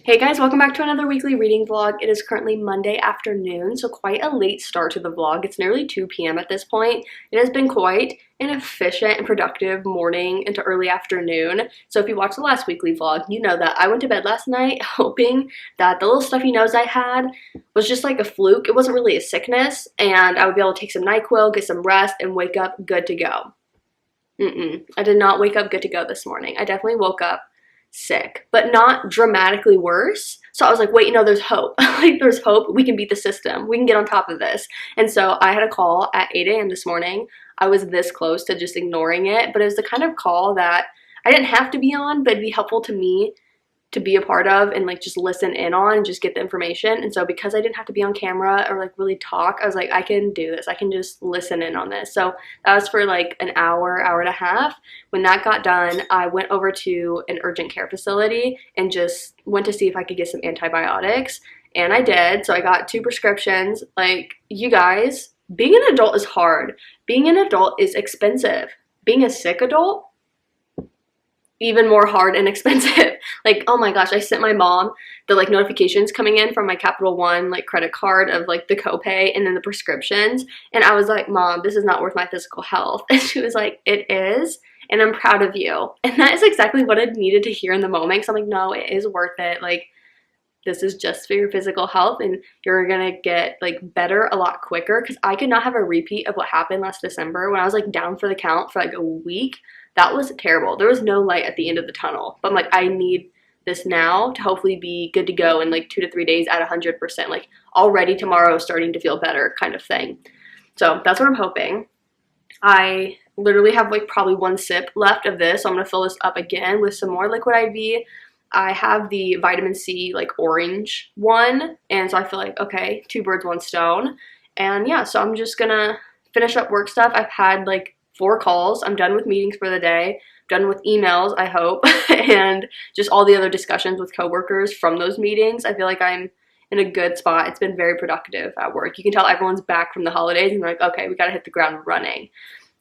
Hey guys, welcome back to another weekly reading vlog. It is currently Monday afternoon, so quite a late start to the vlog. It's nearly 2 p.m. at this point. It has been quite an efficient and productive morning into early afternoon. So if you watched the last weekly vlog, you know that I went to bed last night hoping that the little stuffy nose I had was just like a fluke. It wasn't really a sickness, and I would be able to take some NyQuil, get some rest, and wake up good to go. I did not wake up good to go this morning. I definitely woke up sick, but not dramatically worse. So I was like, wait, no, there's hope. Like, there's hope. We can beat the system. We can get on top of this. And so I had a call at 8 a.m. this morning. I was this close to just ignoring it, but it was the kind of call that I didn't have to be on, but it'd be helpful to me to be a part of and like just listen in on and just get the information. And so because I didn't have to be on camera or like really talk, I was like, I can do this. I can just listen in on this. So that was for like an hour, hour and a half. When that got done, I went over to an urgent care facility and just went to see if I could get some antibiotics. And I did. So I got 2 prescriptions. Like, you guys, being an adult is hard. Being an adult is expensive. Being a sick adult, even more hard and expensive. Like, oh my gosh, I sent my mom the like notifications coming in from my Capital One like credit card of like the copay and then the prescriptions, and I was like, Mom, this is not worth my physical health. And she was like, it is, and I'm proud of you. And that is exactly what I needed to hear in the moment, because I'm like, no, it is worth it. Like, this is just for your physical health, and you're gonna get like better a lot quicker, because I could not have a repeat of what happened last December when I was like down for the count for like a week. That was terrible. There was no light at the end of the tunnel. But I'm like, I need this now to hopefully be good to go in like 2 to 3 days at 100%. Like, already tomorrow starting to feel better kind of thing. So that's what I'm hoping. I literally have like probably 1 sip left of this. So I'm going to fill this up again with some more liquid IV. I have the vitamin C like orange one. And so I feel like, okay, 2 birds, 1 stone. And yeah, so I'm just going to finish up work stuff. I've had like 4 calls. I'm done with meetings for the day. Done with emails, I hope, and just all the other discussions with coworkers from those meetings. I feel like I'm in a good spot. It's been very productive at work. You can tell everyone's back from the holidays and they're like, okay, we got to hit the ground running.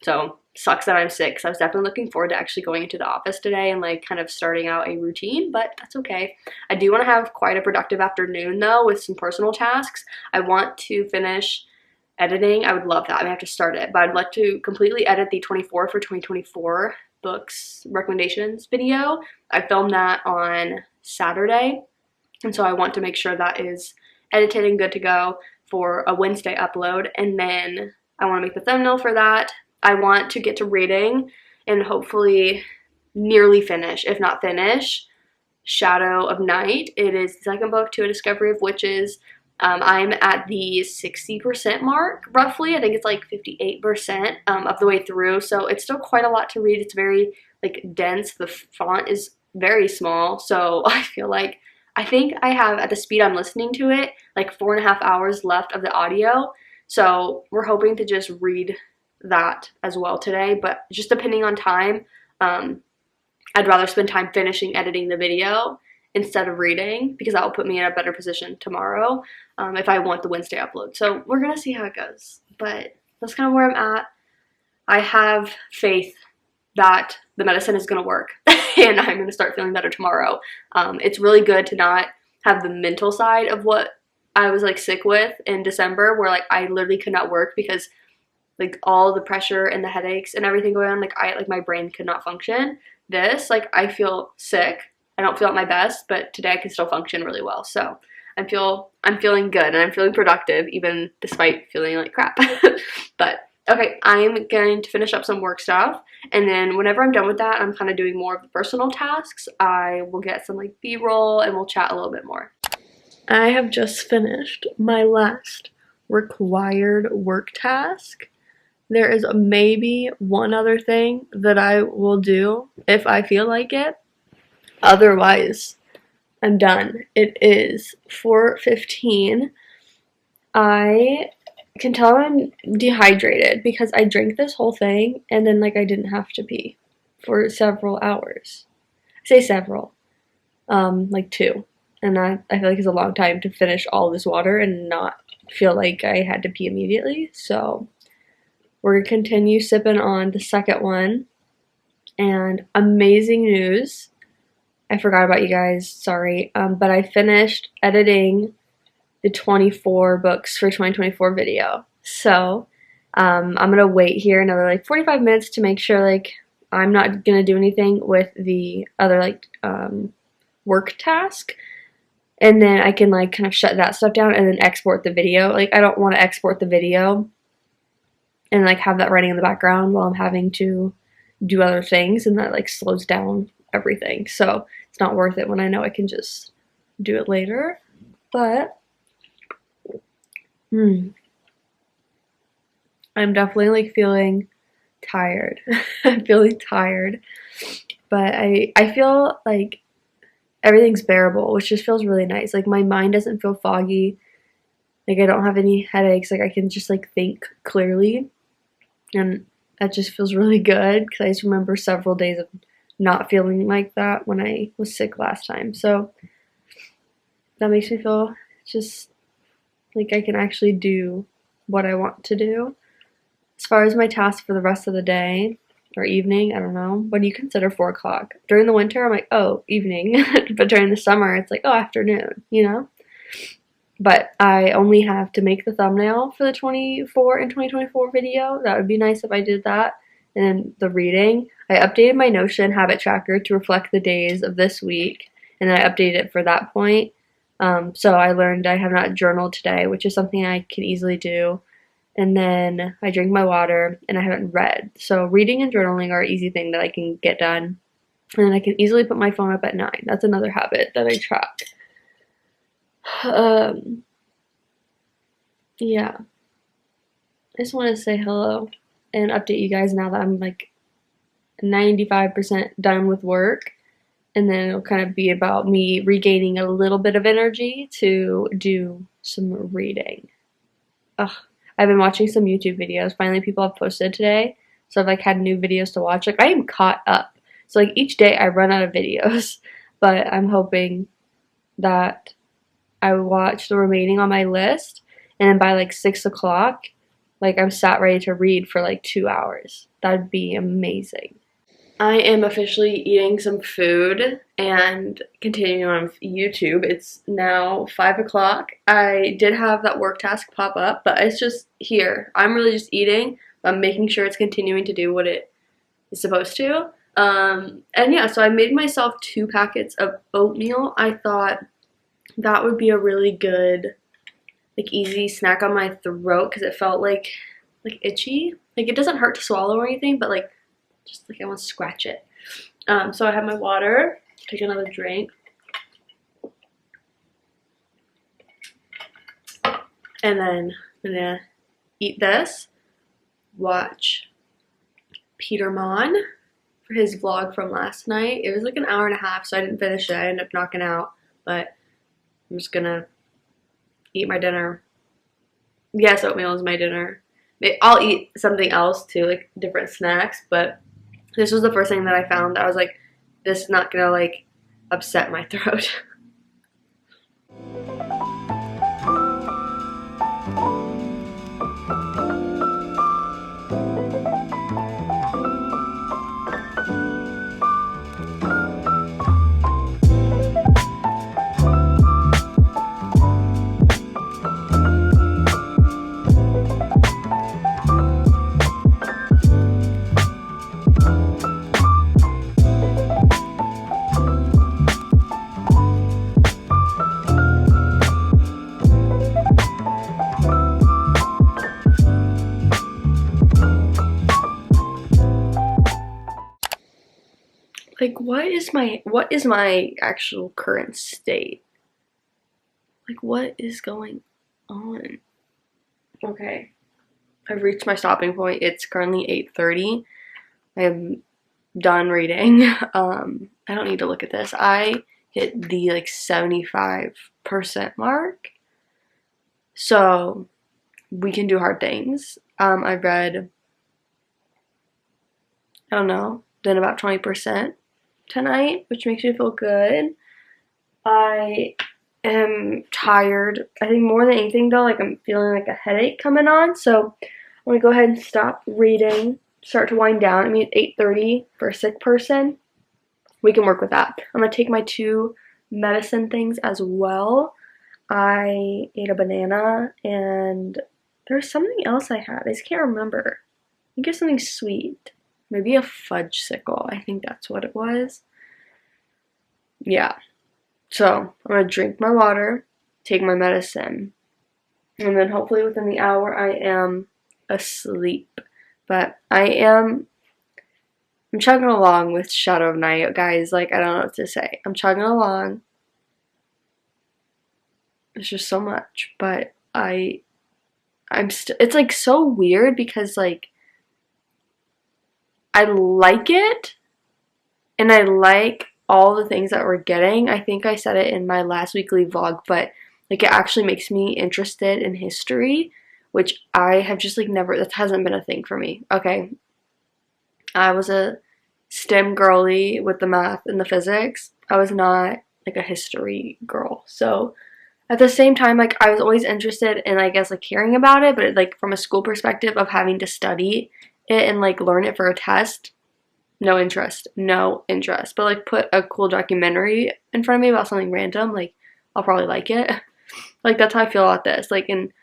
So sucks that I'm sick. So I was definitely looking forward to actually going into the office today and like kind of starting out a routine, but that's okay. I do want to have quite a productive afternoon though with some personal tasks. I want to finish editing. I would love that. I have to start it, but I'd like to completely edit the 24 for 2024 books recommendations video. I filmed that on Saturday, and so I want to make sure that is edited and good to go for a Wednesday upload. And then I want to make the thumbnail for that. I want to get to reading and hopefully nearly finish, if not finish, Shadow of Night. It is the second book to A Discovery of Witches. I'm at the 60% mark, roughly. I think it's like 58% of the way through, so it's still quite a lot to read. It's very like dense. The font is very small, so I feel like I think I have, at the speed I'm listening to it, like 4.5 hours left of the audio. So we're hoping to just read that as well today, but just depending on time, I'd rather spend time finishing editing the video instead of reading, because that will put me in a better position tomorrow if I want the Wednesday upload. So we're gonna see how it goes, but that's kind of where I'm at. I have faith that the medicine is gonna work and I'm gonna start feeling better tomorrow. It's really good to not have the mental side of what I was like sick with in December, where like I literally could not work because like all the pressure and the headaches and everything going on, like my brain could not function. This, like, I feel sick. I don't feel at my best, but today I can still function really well. So I'm feeling good and I'm feeling productive, even despite feeling like crap. But okay, I'm going to finish up some work stuff, and then whenever I'm done with that, I'm kind of doing more of the personal tasks. I will get some like B-roll and we'll chat a little bit more. I have just finished my last required work task. There is maybe one other thing that I will do if I feel like it. Otherwise, I'm done. It is 4:15. I can tell I'm dehydrated because I drank this whole thing and then like I didn't have to pee for several hours. I say several, like 2. And I feel like it's a long time to finish all this water and not feel like I had to pee immediately. So we're gonna continue sipping on the second one. And amazing news. I forgot about you guys, sorry. But I finished editing the 24 books for 2024 video. So I'm gonna wait here another like 45 minutes to make sure like I'm not gonna do anything with the other like work task. And then I can like kind of shut that stuff down and then export the video. Like I don't want to export the video and like have that running in the background while I'm having to do other things, and that like slows down everything. So it's not worth it when I know I can just do it later. But I'm definitely like feeling tired. I'm feeling tired. But I feel like everything's bearable, which just feels really nice. Like my mind doesn't feel foggy. Like I don't have any headaches. Like I can just like think clearly. And that just feels really good because I just remember several days of not feeling like that when I was sick last time. So that makes me feel just like I can actually do what I want to do. As far as my task for the rest of the day or evening, I don't know. What do you consider 4 o'clock? During the winter, I'm like, oh, evening. But during the summer, it's like, oh, afternoon, you know? But I only have to make the thumbnail for the 24 and 2024 video. That would be nice if I did that. And then the reading. I updated my Notion habit tracker to reflect the days of this week. And then I updated it for that point. So I learned I have not journaled today, which is something I can easily do. And then I drink my water, and I haven't read. So reading and journaling are an easy thing that I can get done. And then I can easily put my phone up at 9. That's another habit that I track. Yeah. I just want to say hello and update you guys now that I'm like 95% done with work. And then it'll kind of be about me regaining a little bit of energy to do some reading. Ugh. I've been watching some YouTube videos. Finally, people have posted today. So I've like had new videos to watch. Like I am caught up. So like each day I run out of videos. But I'm hoping that I will watch the remaining on my list. And then by like 6 o'clock, like I'm sat ready to read for like 2 hours. That'd be amazing. I am officially eating some food and continuing on YouTube. It's now 5 o'clock. I did have that work task pop up, but it's just here. I'm really just eating. I'm making sure it's continuing to do what it is supposed to. And yeah, so I made myself 2 packets of oatmeal. I thought that would be a really good, like easy snack on my throat because it felt like itchy. Like it doesn't hurt to swallow or anything, but like just like I want to scratch it. So I have my water. Take another drink. And then I'm gonna eat this. Watch Peter Mon for his vlog from last night. It was like an hour and a half, so I didn't finish it. I ended up knocking out, but I'm just gonna eat my dinner. Yes, oatmeal is my dinner. I'll eat something else too, like different snacks, but this was the first thing that I found that I was like, this is not gonna like upset my throat. Like what is my actual current state? Like what is going on? Okay. I've reached my stopping point. It's currently 8:30. I am done reading. I don't need to look at this. I hit the like 75% mark. So we can do hard things. I read, I don't know, then about 20% tonight, which makes me feel good. I am tired. I think more than anything though, like I'm feeling like a headache coming on. So I'm gonna go ahead and stop reading, start to wind down. I mean, it's 8:30 for a sick person. we can work with that. I'm gonna take my 2 medicine things as well. I ate a banana, and there's something else I had. I just can't remember. I think it's something sweet. Maybe a fudgesicle. I think that's what it was. Yeah. So I'm gonna drink my water, take my medicine, and then hopefully within the hour I am asleep. But I'm chugging along with Shadow of Night, guys. Like, I don't know what to say. I'm chugging along. It's just so much, but it's like so weird because like I like it, and I like all the things that we're getting. I think I said it in my last weekly vlog, but like it actually makes me interested in history, which I have just like never, that hasn't been a thing for me. Okay, I was a STEM girly with the math and the physics. I was not like a history girl. So at the same time, like I was always interested in, I guess, like hearing about it, but like from a school perspective of having to study it and like learn it for a test, no interest. But like put a cool documentary in front of me about something random, like I'll probably like it. Like that's how I feel about this. Like in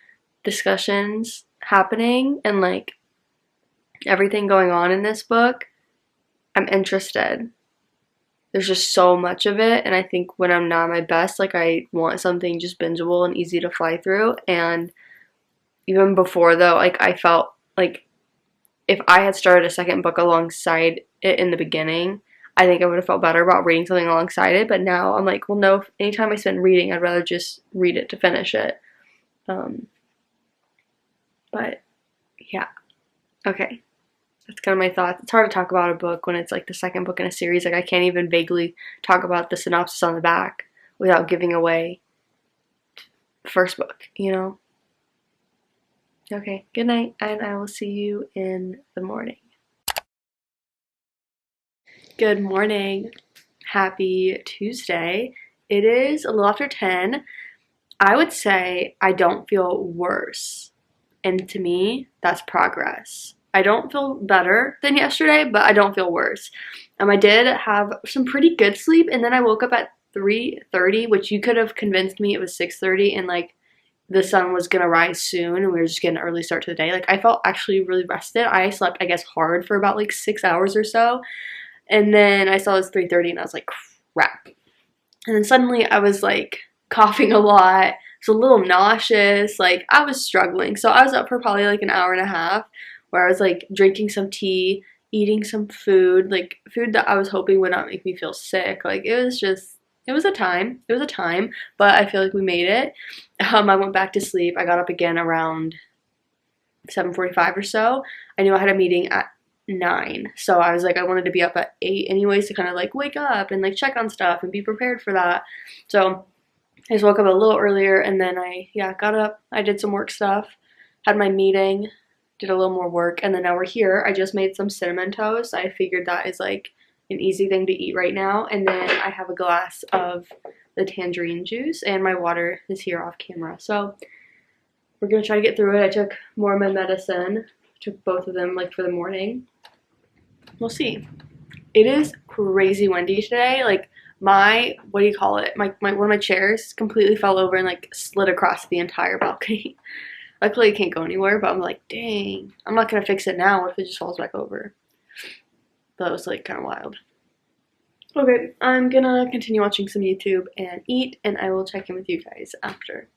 discussions happening and like everything going on in this book, I'm interested. There's just so much of it, and I think when I'm not at my best, like I want something just bingeable and easy to fly through. And even before though, like I felt like if I had started a second book alongside it in the beginning, I think I would have felt better about reading something alongside it. But now I'm like, well, no, anytime I spend reading, I'd rather just read it to finish it. But yeah, okay. That's kind of my thoughts. It's hard to talk about a book when it's like the second book in a series. Like I can't even vaguely talk about the synopsis on the back without giving away the first book, you know? Okay, good night, and I will see you in the morning. Good morning. Happy Tuesday. It is a little after 10. I would say I don't feel worse. And to me, that's progress. I don't feel better than yesterday, but I don't feel worse. I did have some pretty good sleep, and then I woke up at 3:30, which you could have convinced me it was 6:30, and like the sun was gonna rise soon, and we were just getting an early start to the day. Like I felt actually really rested. I slept, I guess, hard for about like 6 hours or so, and then I saw it was 3:30, and I was like, crap. And then suddenly I was like coughing a lot. I was a little nauseous. Like I was struggling, so I was up for probably like an hour and a half, where I was like drinking some tea, eating some food, like food that I was hoping would not make me feel sick. Like it was a time, but I feel like we made it. I went back to sleep. I got up again around 7:45 or so. I knew I had a meeting at 9, so I was like, I wanted to be up at 8 anyways to kind of like wake up and like check on stuff and be prepared for that. So I just woke up a little earlier, and then I got up. I did some work stuff, had my meeting, did a little more work, and then now we're here. I just made some cinnamon toast. I figured that is like an easy thing to eat right now. And then I have a glass of the tangerine juice, and my water is here off camera. So we're gonna try to get through it. I took more of my medicine, took both of them like for the morning. We'll see. It is crazy windy today. Like my, what do you call it? My one of my chairs completely fell over and like slid across the entire balcony. Luckily, it can't go anywhere, but I'm like, dang. I'm not going to fix it now. What if it just falls back over? But that was like kind of wild. Okay, I'm going to continue watching some YouTube and eat, and I will check in with you guys after.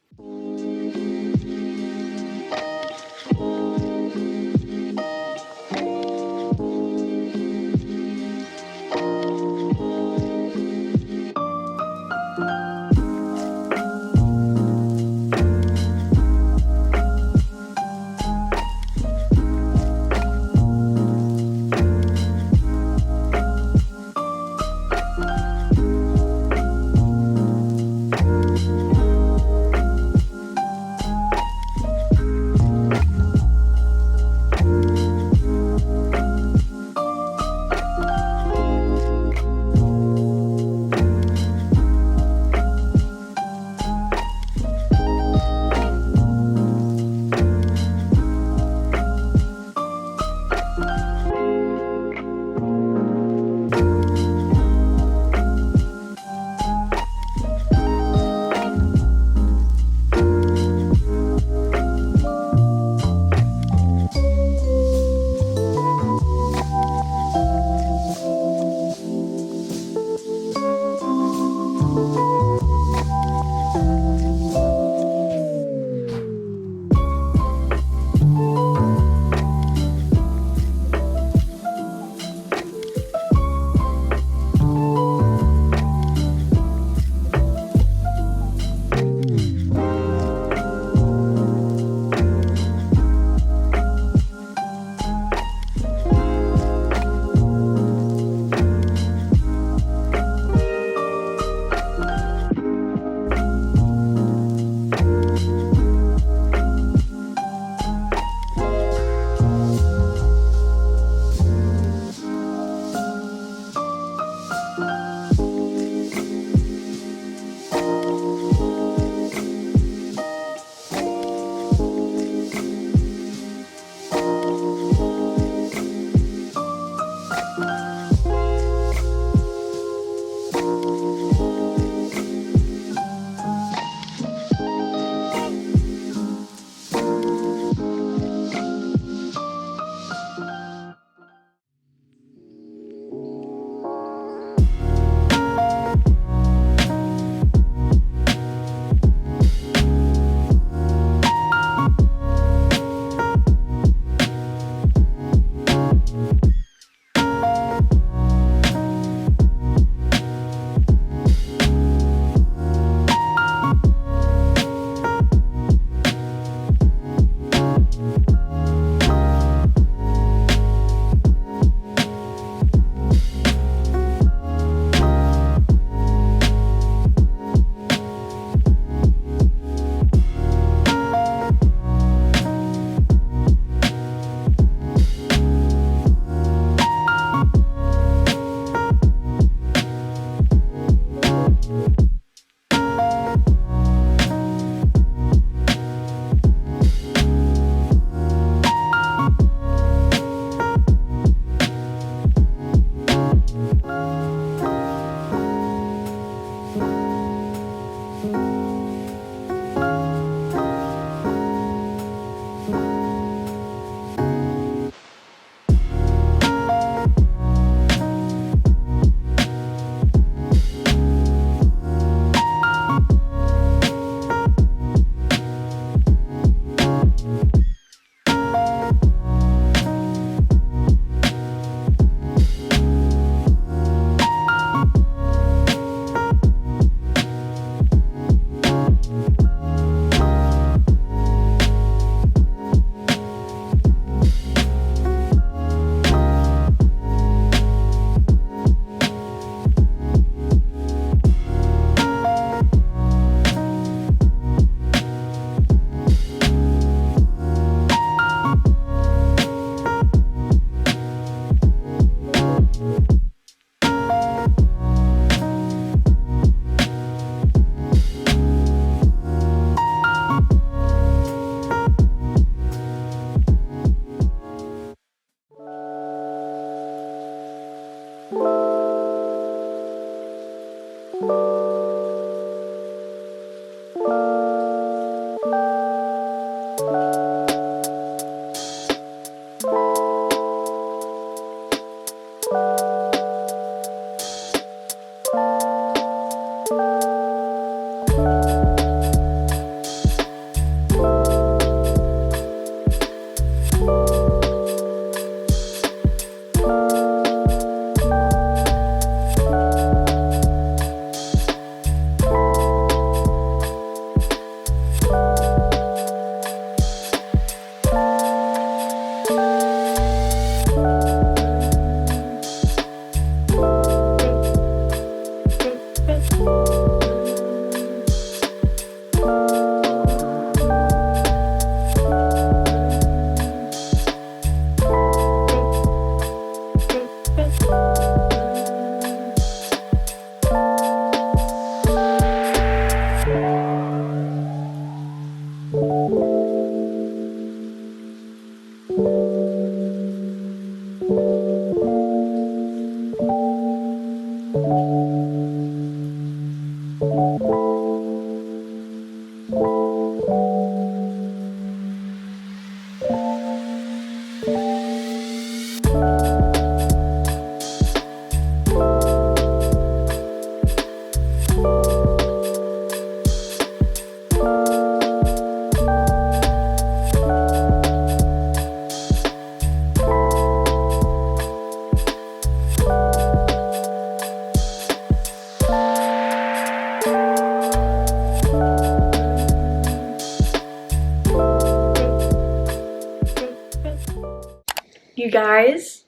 You guys,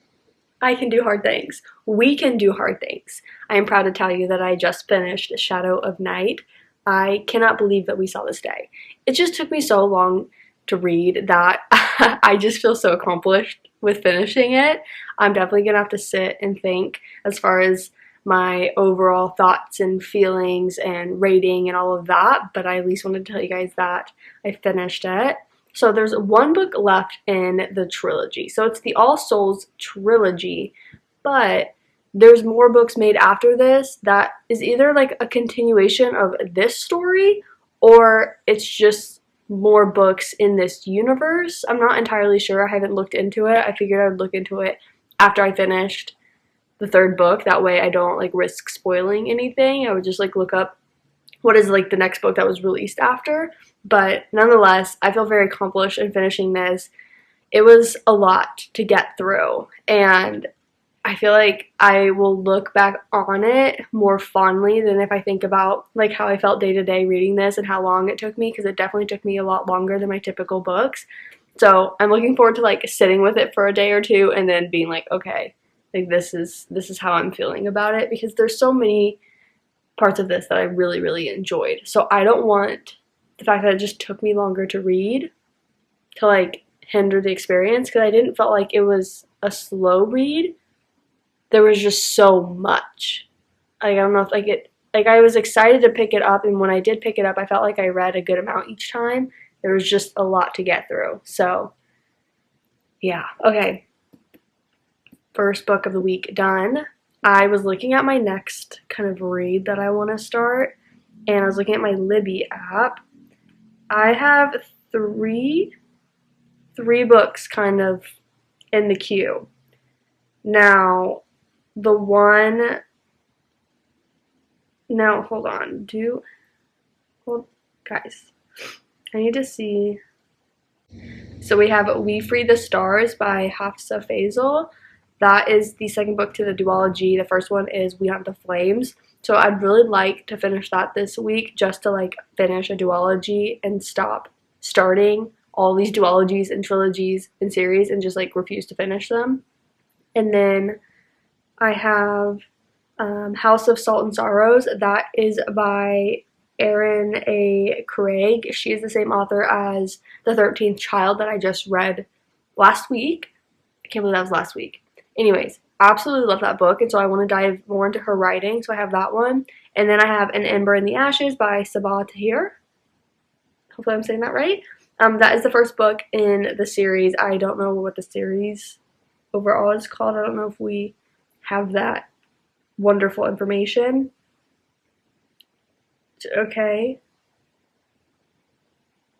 I can do hard things. We can do hard things. I am proud to tell you that I just finished Shadow of Night. I cannot believe that we saw this day. It just took me so long to read that I just feel so accomplished with finishing it. I'm definitely gonna have to sit and think as far as my overall thoughts and feelings and rating and all of that, but I at least wanted to tell you guys that I finished it. So there's one book left in the trilogy. So it's the All Souls trilogy, but there's more books made after this that is either like a continuation of this story or it's just more books in this universe. I'm not entirely sure. I haven't looked into it. I figured I would look into it after I finished the third book. That way I don't like risk spoiling anything. I would just like look up what is like the next book that was released after. But nonetheless, I feel very accomplished in finishing this. It was a lot to get through, and I feel like I will look back on it more fondly than if I think about like how I felt day to day reading this and how long it took me, because it definitely took me a lot longer than my typical books. So I'm looking forward to like sitting with it for a day or two and then being like, okay, like this is how I'm feeling about it, because there's so many parts of this that I really, really enjoyed. So I don't want the fact that it just took me longer to read to like hinder the experience, because I didn't feel like it was a slow read. There was just so much. Like I don't know if like it, like I was excited to pick it up, and when I did pick it up, I felt like I read a good amount each time. There was just a lot to get through. So yeah, okay. First book of the week done. I was looking at my next kind of read that I want to start, and I was looking at my Libby app. I have three books kind of in the queue. Now, hold on. Guys, I need to see. So we have We Free the Stars by Hafsa Faisal. That is the second book to the duology. The first one is We Hunt the Flames. So I'd really like to finish that this week, just to like finish a duology and stop starting all these duologies and trilogies and series and just like refuse to finish them. And then I have House of Salt and Sorrows. That is by Erin A. Craig. She is the same author as The 13th Child that I just read last week. I can't believe that was last week. Anyways, absolutely love that book, and so I want to dive more into her writing, so I have that one. And then I have An Ember in the Ashes by Sabah Tahir. Hopefully I'm saying that right. That is the first book in the series. I don't know what the series overall is called. I don't know if we have that wonderful information. Okay.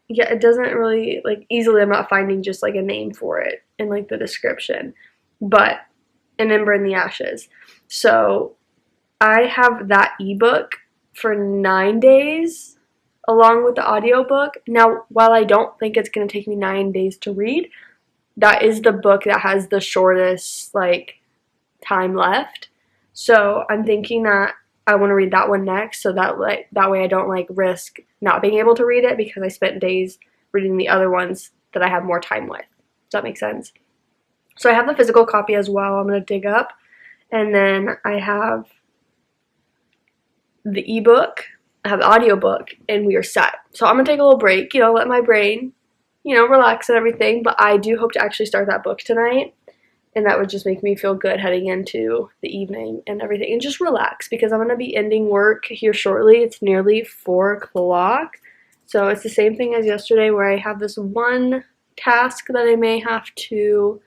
Yeah, it doesn't really, like, easily I'm not finding just like a name for it in like the description. But An Ember in the Ashes. So I have that ebook for 9 days along with the audiobook. Now, while I don't think it's going to take me 9 days to read, that is the book that has the shortest like time left. So I'm thinking that I want to read that one next, so that way I don't like risk not being able to read it because I spent days reading the other ones that I have more time with. Does that make sense? So I have the physical copy as well. I'm going to dig up. And then I have the ebook, I have the audiobook, and we are set. So I'm going to take a little break, let my brain, relax and everything. But I do hope to actually start that book tonight. And that would just make me feel good heading into the evening and everything. And just relax because I'm going to be ending work here shortly. It's nearly 4 o'clock. So it's the same thing as yesterday where I have this one task that I may have to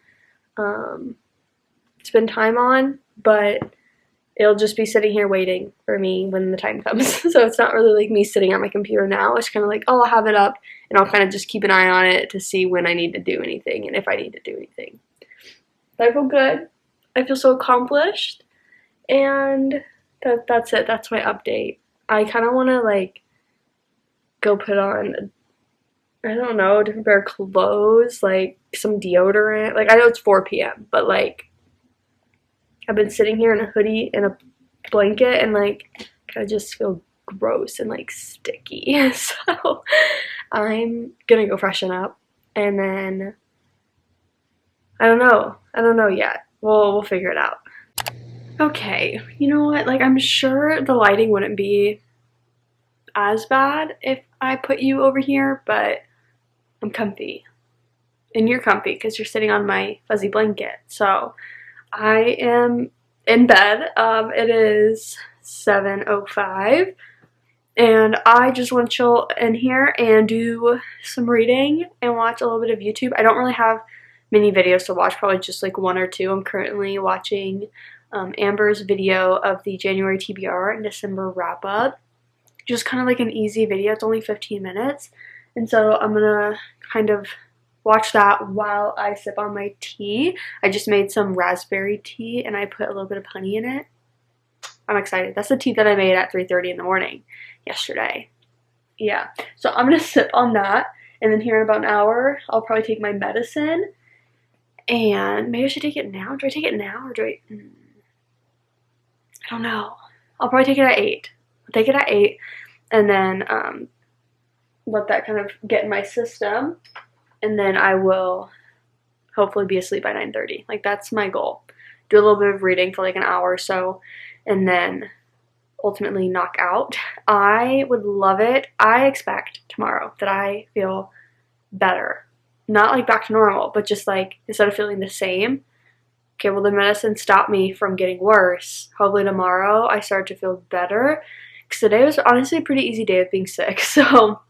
spend time on, but it'll just be sitting here waiting for me when the time comes. So it's not really like me sitting at my computer now. It's kind of like, oh, I'll have it up and I'll kind of just keep an eye on it to see when I need to do anything and if I need to do anything. But I feel good. I feel so accomplished. And that's it. That's my update. I kind of want to like go put on, I don't know, a different pair of clothes, like some deodorant. Like, I know it's 4 p.m., but like, I've been sitting here in a hoodie and a blanket and like, kind of just feel gross and like sticky. So, I'm gonna go freshen up and then, I don't know yet. We'll figure it out. Okay, you know what? Like, I'm sure the lighting wouldn't be as bad if I put you over here, but I'm comfy. And you're comfy because you're sitting on my fuzzy blanket. So I am in bed. It is 7:05. And I just want to chill in here and do some reading and watch a little bit of YouTube. I don't really have many videos to watch, probably just like 1 or 2. I'm currently watching Amber's video of the January TBR and December wrap up. Just kind of like an easy video. It's only 15 minutes. And so I'm gonna kind of watch that while I sip on my tea. I just made some raspberry tea and I put a little bit of honey in it. I'm excited. That's the tea that I made at 3:30 in the morning yesterday. Yeah, so I'm gonna sip on that, and then here in about an hour I'll probably take my medicine. And maybe I should take it now. Do I take it now or do I don't know. I'll probably take it at 8. I'll take it at 8 and then let that kind of get in my system. And then I will hopefully be asleep by 9:30. Like, that's my goal. Do a little bit of reading for like an hour or so and then ultimately knock out. I would love it. I expect tomorrow that I feel better. Not like back to normal, but just like instead of feeling the same, okay, well, the medicine stopped me from getting worse. Hopefully tomorrow I start to feel better. Because today was honestly a pretty easy day of being sick. So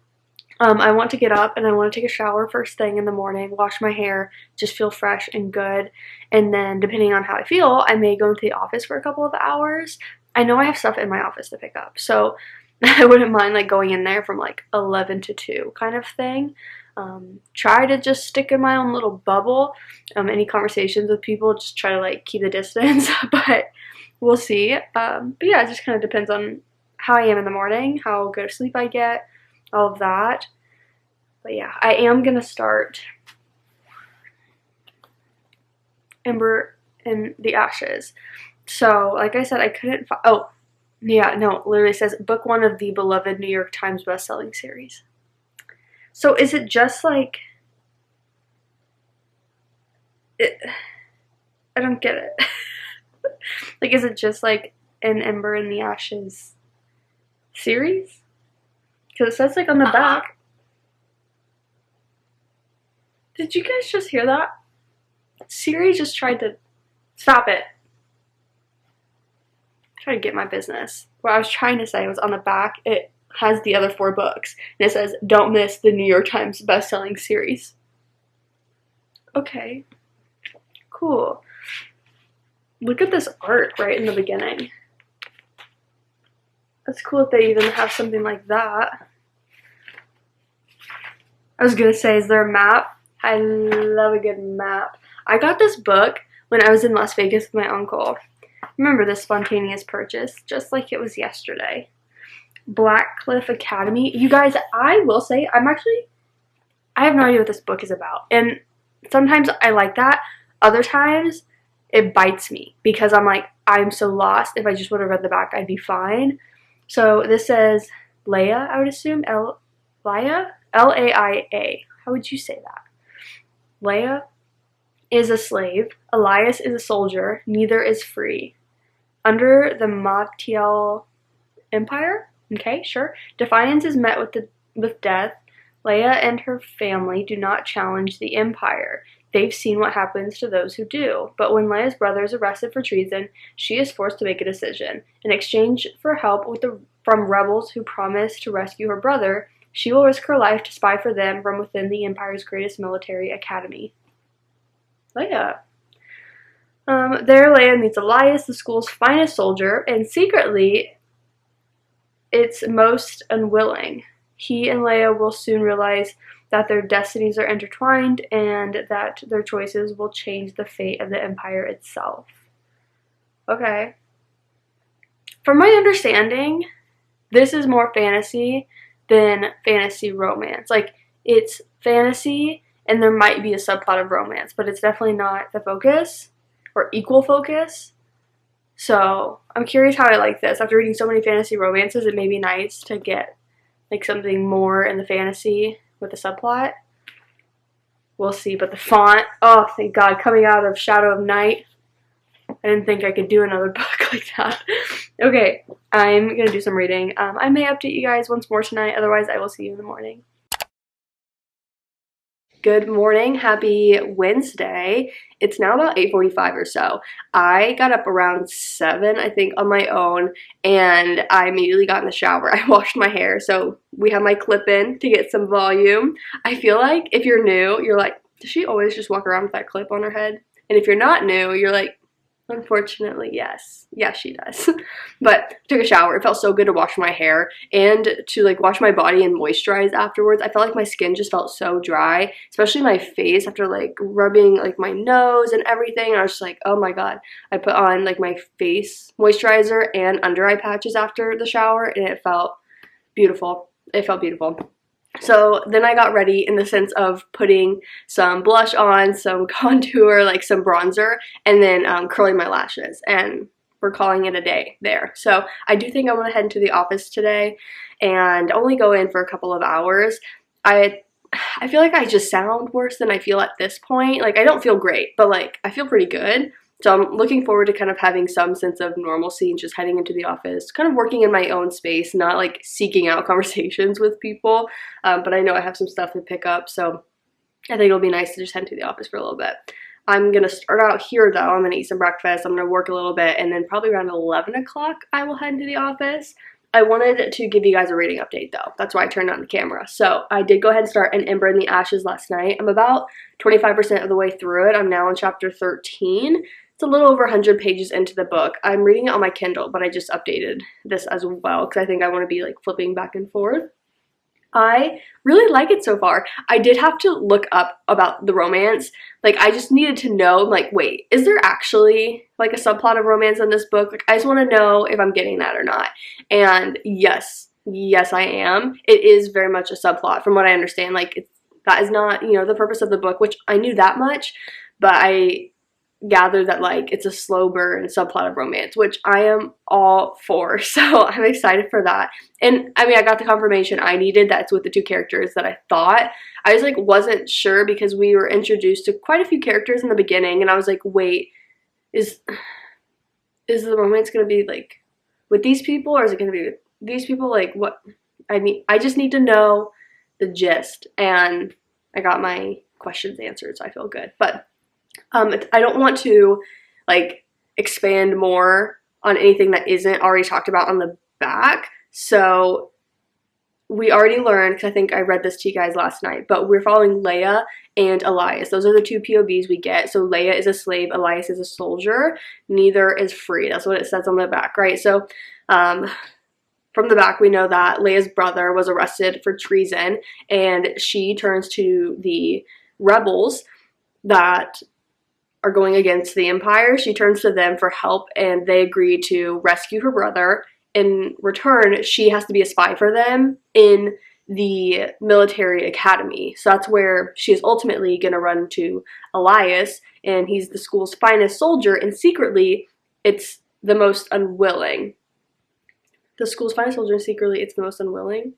I want to get up and I want to take a shower first thing in the morning, wash my hair, just feel fresh and good. And then depending on how I feel, I may go into the office for a couple of hours. I know I have stuff in my office to pick up. So I wouldn't mind like going in there from like 11 to 2 kind of thing. Try to just stick in my own little bubble. Any conversations with people, just try to like keep the distance, but we'll see. But yeah, it just kind of depends on how I am in the morning, how good of sleep I get, all of that. But yeah, I am gonna start Ember in the Ashes. So like I said, I couldn't oh yeah, no, it literally says book 1 of the beloved New York Times best-selling series. So is it just like I don't get it. Like, is it just like an Ember in the Ashes series? Because it says like on the back. Did you guys just hear that? Siri just tried to stop it. Try to get my business. What I was trying to say was on the back, it has the other 4 books, and it says, don't miss the New York Times best-selling series. Okay. Cool. Look at this art right in the beginning. That's cool if they even have something like that. I was gonna say, is there a map? I love a good map. I got this book when I was in Las Vegas with my uncle. Remember this spontaneous purchase, just like it was yesterday. Black Cliff Academy. You guys, I will say, I have no idea what this book is about. And sometimes I like that. Other times, it bites me because I'm like, I'm so lost. If I just would have read the back, I'd be fine. So this says Leia, I would assume. Leia? L-A-I-A. How would you say that? Leia is a slave. Elias is a soldier. Neither is free. Under the Matiel Empire? Okay, sure. Defiance is met with death. Leia and her family do not challenge the Empire. They've seen what happens to those who do. But when Leia's brother is arrested for treason, she is forced to make a decision. In exchange for help from rebels who promise to rescue her brother, she will risk her life to spy for them from within the Empire's greatest military academy. Leia. There, Leia meets Elias, the school's finest soldier, and secretly, it's most unwilling. He and Leia will soon realize that their destinies are intertwined and that their choices will change the fate of the Empire itself. Okay. From my understanding, this is more fantasy than fantasy romance. Like, it's fantasy and there might be a subplot of romance, but it's definitely not the focus or equal focus. So I'm curious how I like this. After reading so many fantasy romances, it may be nice to get like something more in the fantasy with the subplot. We'll see. But the font, oh thank God, coming out of Shadow of Night. I didn't think I could do another book like that. Okay, I'm gonna do some reading. I may update you guys once more tonight, otherwise I will see you in the morning. Good morning, happy Wednesday. It's now about 8:45 or so. I got up around 7, I think, on my own, and I immediately got in the shower. I washed my hair, so we have my clip in to get some volume. I feel like if you're new, you're like, does she always just walk around with that clip on her head? And if you're not new, you're like, unfortunately, yes. Yes, she does. But took a shower. It felt so good to wash my hair and to like wash my body and moisturize afterwards. I felt like my skin just felt so dry, especially my face after like rubbing like my nose and everything. I was just like, oh my God. I put on like my face moisturizer and under eye patches after the shower and it felt beautiful. It felt beautiful. So then I got ready in the sense of putting some blush on, some contour, like some bronzer, and then curling my lashes. And we're calling it a day there. So I do think I want to head into the office today and only go in for a couple of hours. I feel like I just sound worse than I feel at this point. Like I don't feel great, but like I feel pretty good. So I'm looking forward to kind of having some sense of normalcy and just heading into the office, kind of working in my own space, not like seeking out conversations with people. But I know I have some stuff to pick up, so I think it'll be nice to just head to the office for a little bit. I'm going to start out here though. I'm going to eat some breakfast. I'm going to work a little bit, and then probably around 11 o'clock I will head into the office. I wanted to give you guys a reading update though. That's why I turned on the camera. So I did go ahead and start an Ember in the Ashes last night. I'm about 25% of the way through it. I'm now on chapter 13. It's a little over 100 pages into the book. I'm reading it on my Kindle, but I just updated this as well because I think I want to be like flipping back and forth. I really like it so far. I did have to look up about the romance. Like, I just needed to know, like, wait, is there actually like a subplot of romance in this book? Like, I just want to know if I'm getting that or not. And yes, I am. It is very much a subplot from what I understand. Like, that is not, you know, the purpose of the book, which I knew that much, but I gathered that like it's a slow burn subplot of romance, which I am all for. So I'm excited for that. And I mean, I got the confirmation I needed that it's with the two characters that I thought. I just like wasn't sure because we were introduced to quite a few characters in the beginning, and I was like, wait, is the romance gonna be like with these people, or is it gonna be with these people? Like, what? I just need to know the gist, and I got my questions answered, so I feel good. But I don't want to like expand more on anything that isn't already talked about on the back. So we already learned, because I think I read this to you guys last night, but we're following Leia and Elias. Those are the two POVs we get. So Leia is a slave, Elias is a soldier. Neither is free. That's what it says on the back, right? So from the back, we know that Leia's brother was arrested for treason, and she turns to the rebels that are going against the Empire. She turns to them for help, and they agree to rescue her brother. In return, she has to be a spy for them in the military academy. So that's where she is ultimately going to run to Elias, and he's the school's finest soldier, and secretly, it's the most unwilling. The school's finest soldier, and secretly, it's the most unwilling.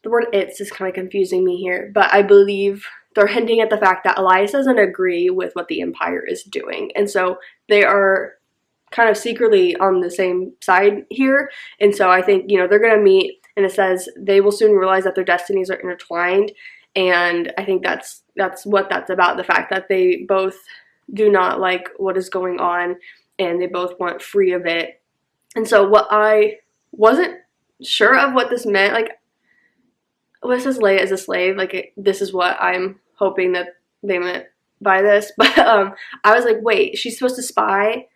The word "it's" is kind of confusing me here, but I believe they're hinting at the fact that Elias doesn't agree with what the Empire is doing. And so they are kind of secretly on the same side here. And so I think, you know, they're going to meet, and it says they will soon realize that their destinies are intertwined. And I think that's what that's about, the fact that they both do not like what is going on, and they both want free of it. And so what I wasn't sure of what this meant, like, when it says Leia is a slave, like, this is what I'm hoping that they meant by this. But I was like, wait, she's supposed to spy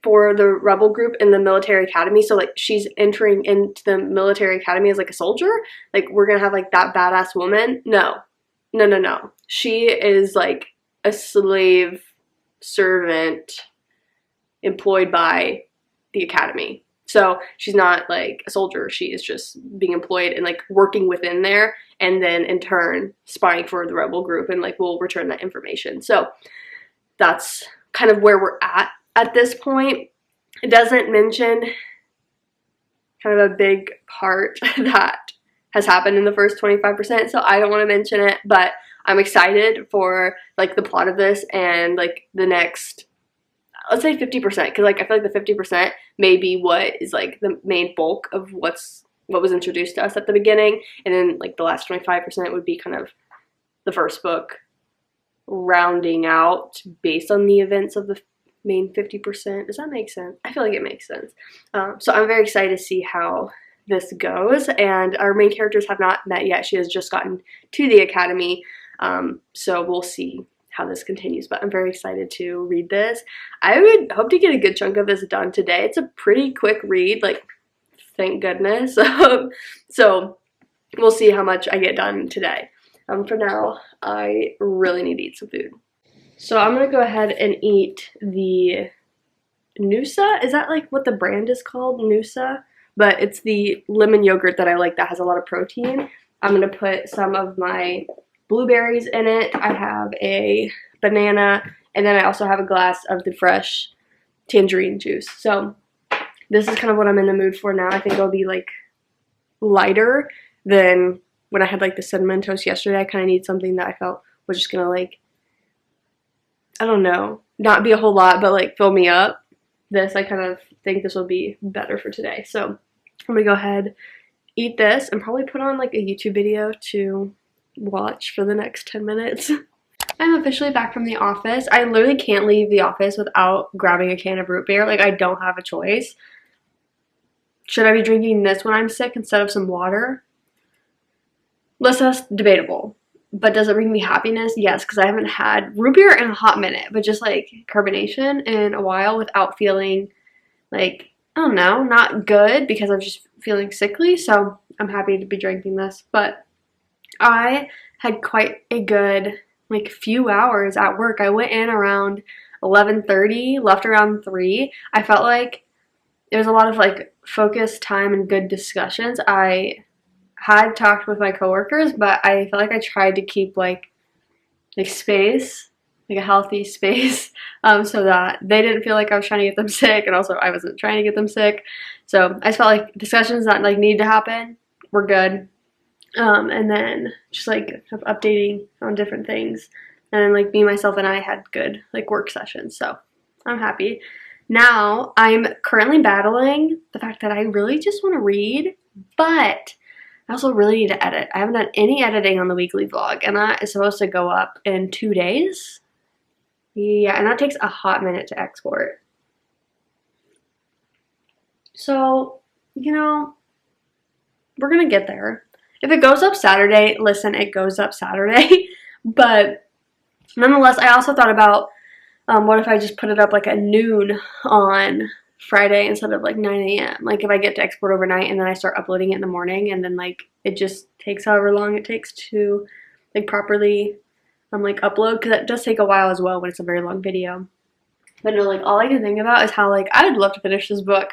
for the rebel group in the military academy, so like she's entering into the military academy as like a soldier? Like, we're gonna have like that badass woman? No. She is like a slave servant employed by the academy. So she's not like a soldier, she is just being employed and like working within there, and then in turn spying for the rebel group, and like we'll return that information. So that's kind of where we're at this point. It doesn't mention kind of a big part that has happened in the first 25%, so I don't want to mention it, but I'm excited for like the plot of this and like the next, let's say 50%, because like I feel like the 50% may be what is like the main bulk of what was introduced to us at the beginning, and then like the last 25% would be kind of the first book rounding out based on the events of the main 50%. Does that make sense? I feel like it makes sense. So I'm very excited to see how this goes, and our main characters have not met yet. She has just gotten to the academy, so we'll see how this continues, but I'm very excited to read this. I would hope to get a good chunk of this done today. It's a pretty quick read, like, thank goodness. So we'll see how much I get done today. For now, I really need to eat some food. So I'm gonna go ahead and eat the Noosa. Is that like what the brand is called? Noosa? But it's the lemon yogurt that I like that has a lot of protein. I'm gonna put some of my blueberries in it. I have a banana, and then I also have a glass of the fresh tangerine juice. So this is kind of what I'm in the mood for now. I think it'll be like lighter than when I had like the cinnamon toast yesterday. I kind of need something that I felt was just gonna like, I don't know, not be a whole lot, but like fill me up. This, I kind of think this will be better for today. So I'm gonna go ahead, eat this, and probably put on like a YouTube video to watch for the next 10 minutes. I'm officially back from the office. I literally can't leave the office without grabbing a can of root beer. Like, I don't have a choice. Should I be drinking this when I'm sick instead of some water? That's debatable. But does it bring me happiness? Yes, because I haven't had root beer in a hot minute, but just like carbonation in a while without feeling like, I don't know, not good because I'm just feeling sickly. So I'm happy to be drinking this. But I had quite a good like few hours at work. I went in around 11:30, left around 3. I felt like there was a lot of like focused time and good discussions. I had talked with my coworkers, but I felt like I tried to keep like space, like a healthy space, so that they didn't feel like I was trying to get them sick, and also I wasn't trying to get them sick. So I just felt like discussions that like need to happen were good, and then just like updating on different things, and then like me, myself, and I had good like work sessions. So I'm happy. Now I'm currently battling the fact that I really just want to read, but I also really need to edit. I haven't done any editing on the weekly vlog, and that is supposed to go up in 2 days. Yeah, and that takes a hot minute to export. So, you know, we're gonna get there. If it goes up Saturday, listen, it goes up Saturday. But nonetheless, I also thought about what if I just put it up like at noon on Friday instead of like 9 a.m. Like if I get to export overnight and then I start uploading it in the morning, and then like it just takes however long it takes to like properly like upload, because it does take a while as well when it's a very long video. But no, like all I can think about is how like I would love to finish this book.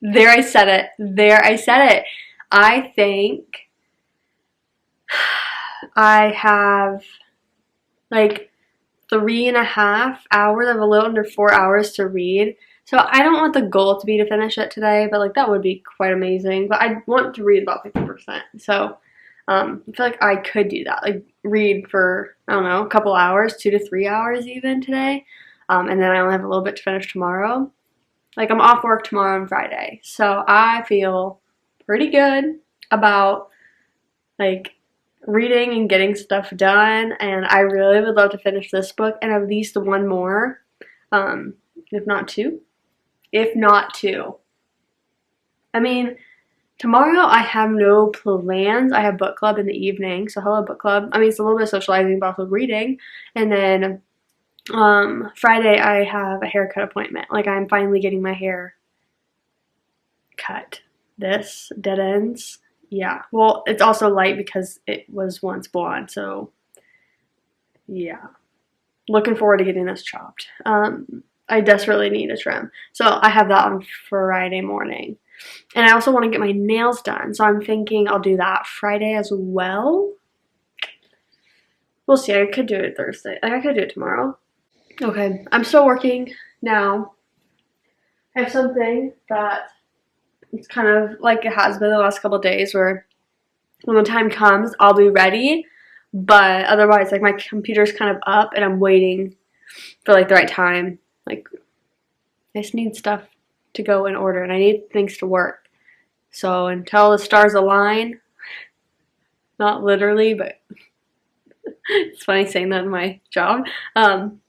There I said it. There I said it. I think I have like 3.5 hours. I have a little under 4 hours to read. So I don't want the goal to be to finish it today, but like that would be quite amazing. But I want to read about 50%. So I feel like I could do that. Like read for, I don't know, a couple hours, 2 to 3 hours even today. And then I only have a little bit to finish tomorrow. Like I'm off work tomorrow and Friday. So I feel pretty good about like reading and getting stuff done, and I really would love to finish this book and at least one more, if not two. I mean, tomorrow I have no plans. I have book club in the evening, so hello book club. I mean, it's a little bit of socializing but also reading. And then Friday I have a haircut appointment. Like I'm finally getting my hair cut. This dead ends. Yeah, well, it's also light because it was once blonde, so yeah. Looking forward to getting this chopped. I desperately need a trim. So I have that on Friday morning. And I also want to get my nails done, so I'm thinking I'll do that Friday as well. We'll see. I could do it Thursday. I could do it tomorrow. Okay, I'm still working now. I have something that it's kind of like it has been the last couple of days, where when the time comes, I'll be ready. But otherwise, like my computer's kind of up and I'm waiting for like the right time. Like I just need stuff to go in order and I need things to work. So until the stars align, not literally, but it's funny saying that in my job.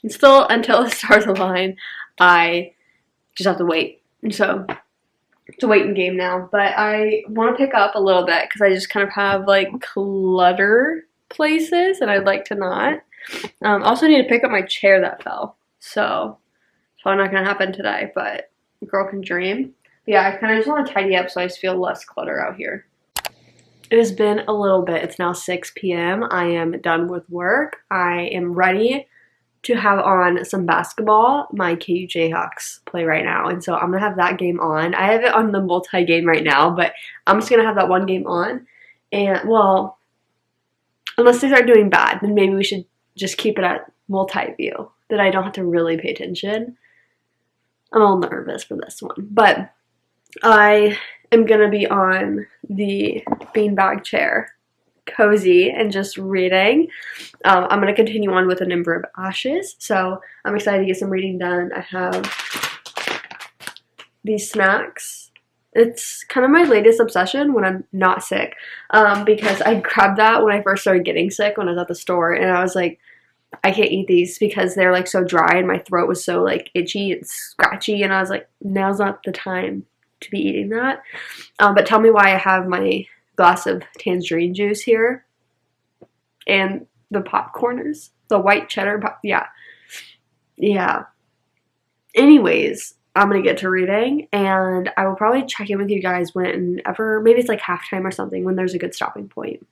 Still until the stars align, I just have to wait. So it's a waiting game now, but I want to pick up a little bit because I just kind of have like clutter places and I'd like to not. Also need to pick up my chair that fell, so it's probably not going to happen today, but a girl can dream. But yeah, I kind of just want to tidy up so I just feel less clutter out here. It has been a little bit. It's now 6 p.m. I am done with work. I am ready to have on some basketball. My KU Jayhawks play right now, and so I'm gonna have that game on. I have it on the multi-game right now, but I'm just gonna have that one game on. And well, unless they start doing bad, then maybe we should just keep it at multi-view, that I don't have to really pay attention. I'm a little nervous for this one, but I am gonna be on the beanbag chair, cozy and just reading. I'm going to continue on with an Ember of Ashes, so I'm excited to get some reading done. I have these snacks. It's kind of my latest obsession when I'm not sick, because I grabbed that when I first started getting sick when I was at the store, and I was like, I can't eat these because they're like so dry and my throat was so like itchy and scratchy, and I was like, now's not the time to be eating that. But tell me why I have my glass of tangerine juice here. And the popcorners, the white cheddar yeah. Anyways, I'm gonna get to reading, and I will probably check in with you guys whenever, maybe it's like halftime or something, when there's a good stopping point.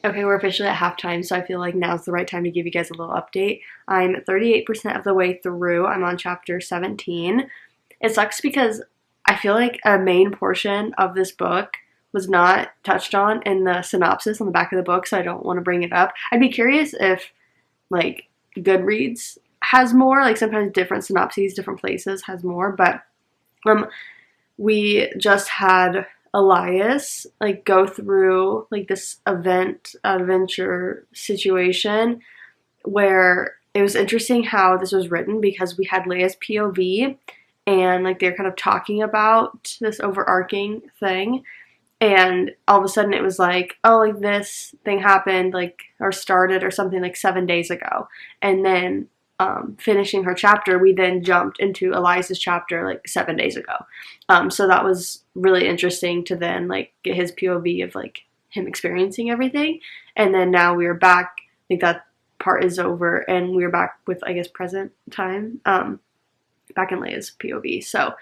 Okay, we're officially at halftime, so I feel like now's the right time to give you guys a little update. I'm 38% of the way through. I'm on chapter 17. It sucks because I feel like a main portion of this book was not touched on in the synopsis on the back of the book, so I don't want to bring it up. I'd be curious if, like, Goodreads has more, like sometimes different synopses, different places has more, but we just had Elias like go through like this adventure situation where it was interesting how this was written because we had Leia's POV and like they're kind of talking about this overarching thing, and all of a sudden it was like, oh, like this thing happened like or started or something like 7 days ago, and then finishing her chapter, we then jumped into Elias's chapter like 7 days ago. So that was really interesting to then like get his POV of like him experiencing everything. And then now we're back, I think that part is over, and we're back with, I guess, present time, back in Leia's POV. So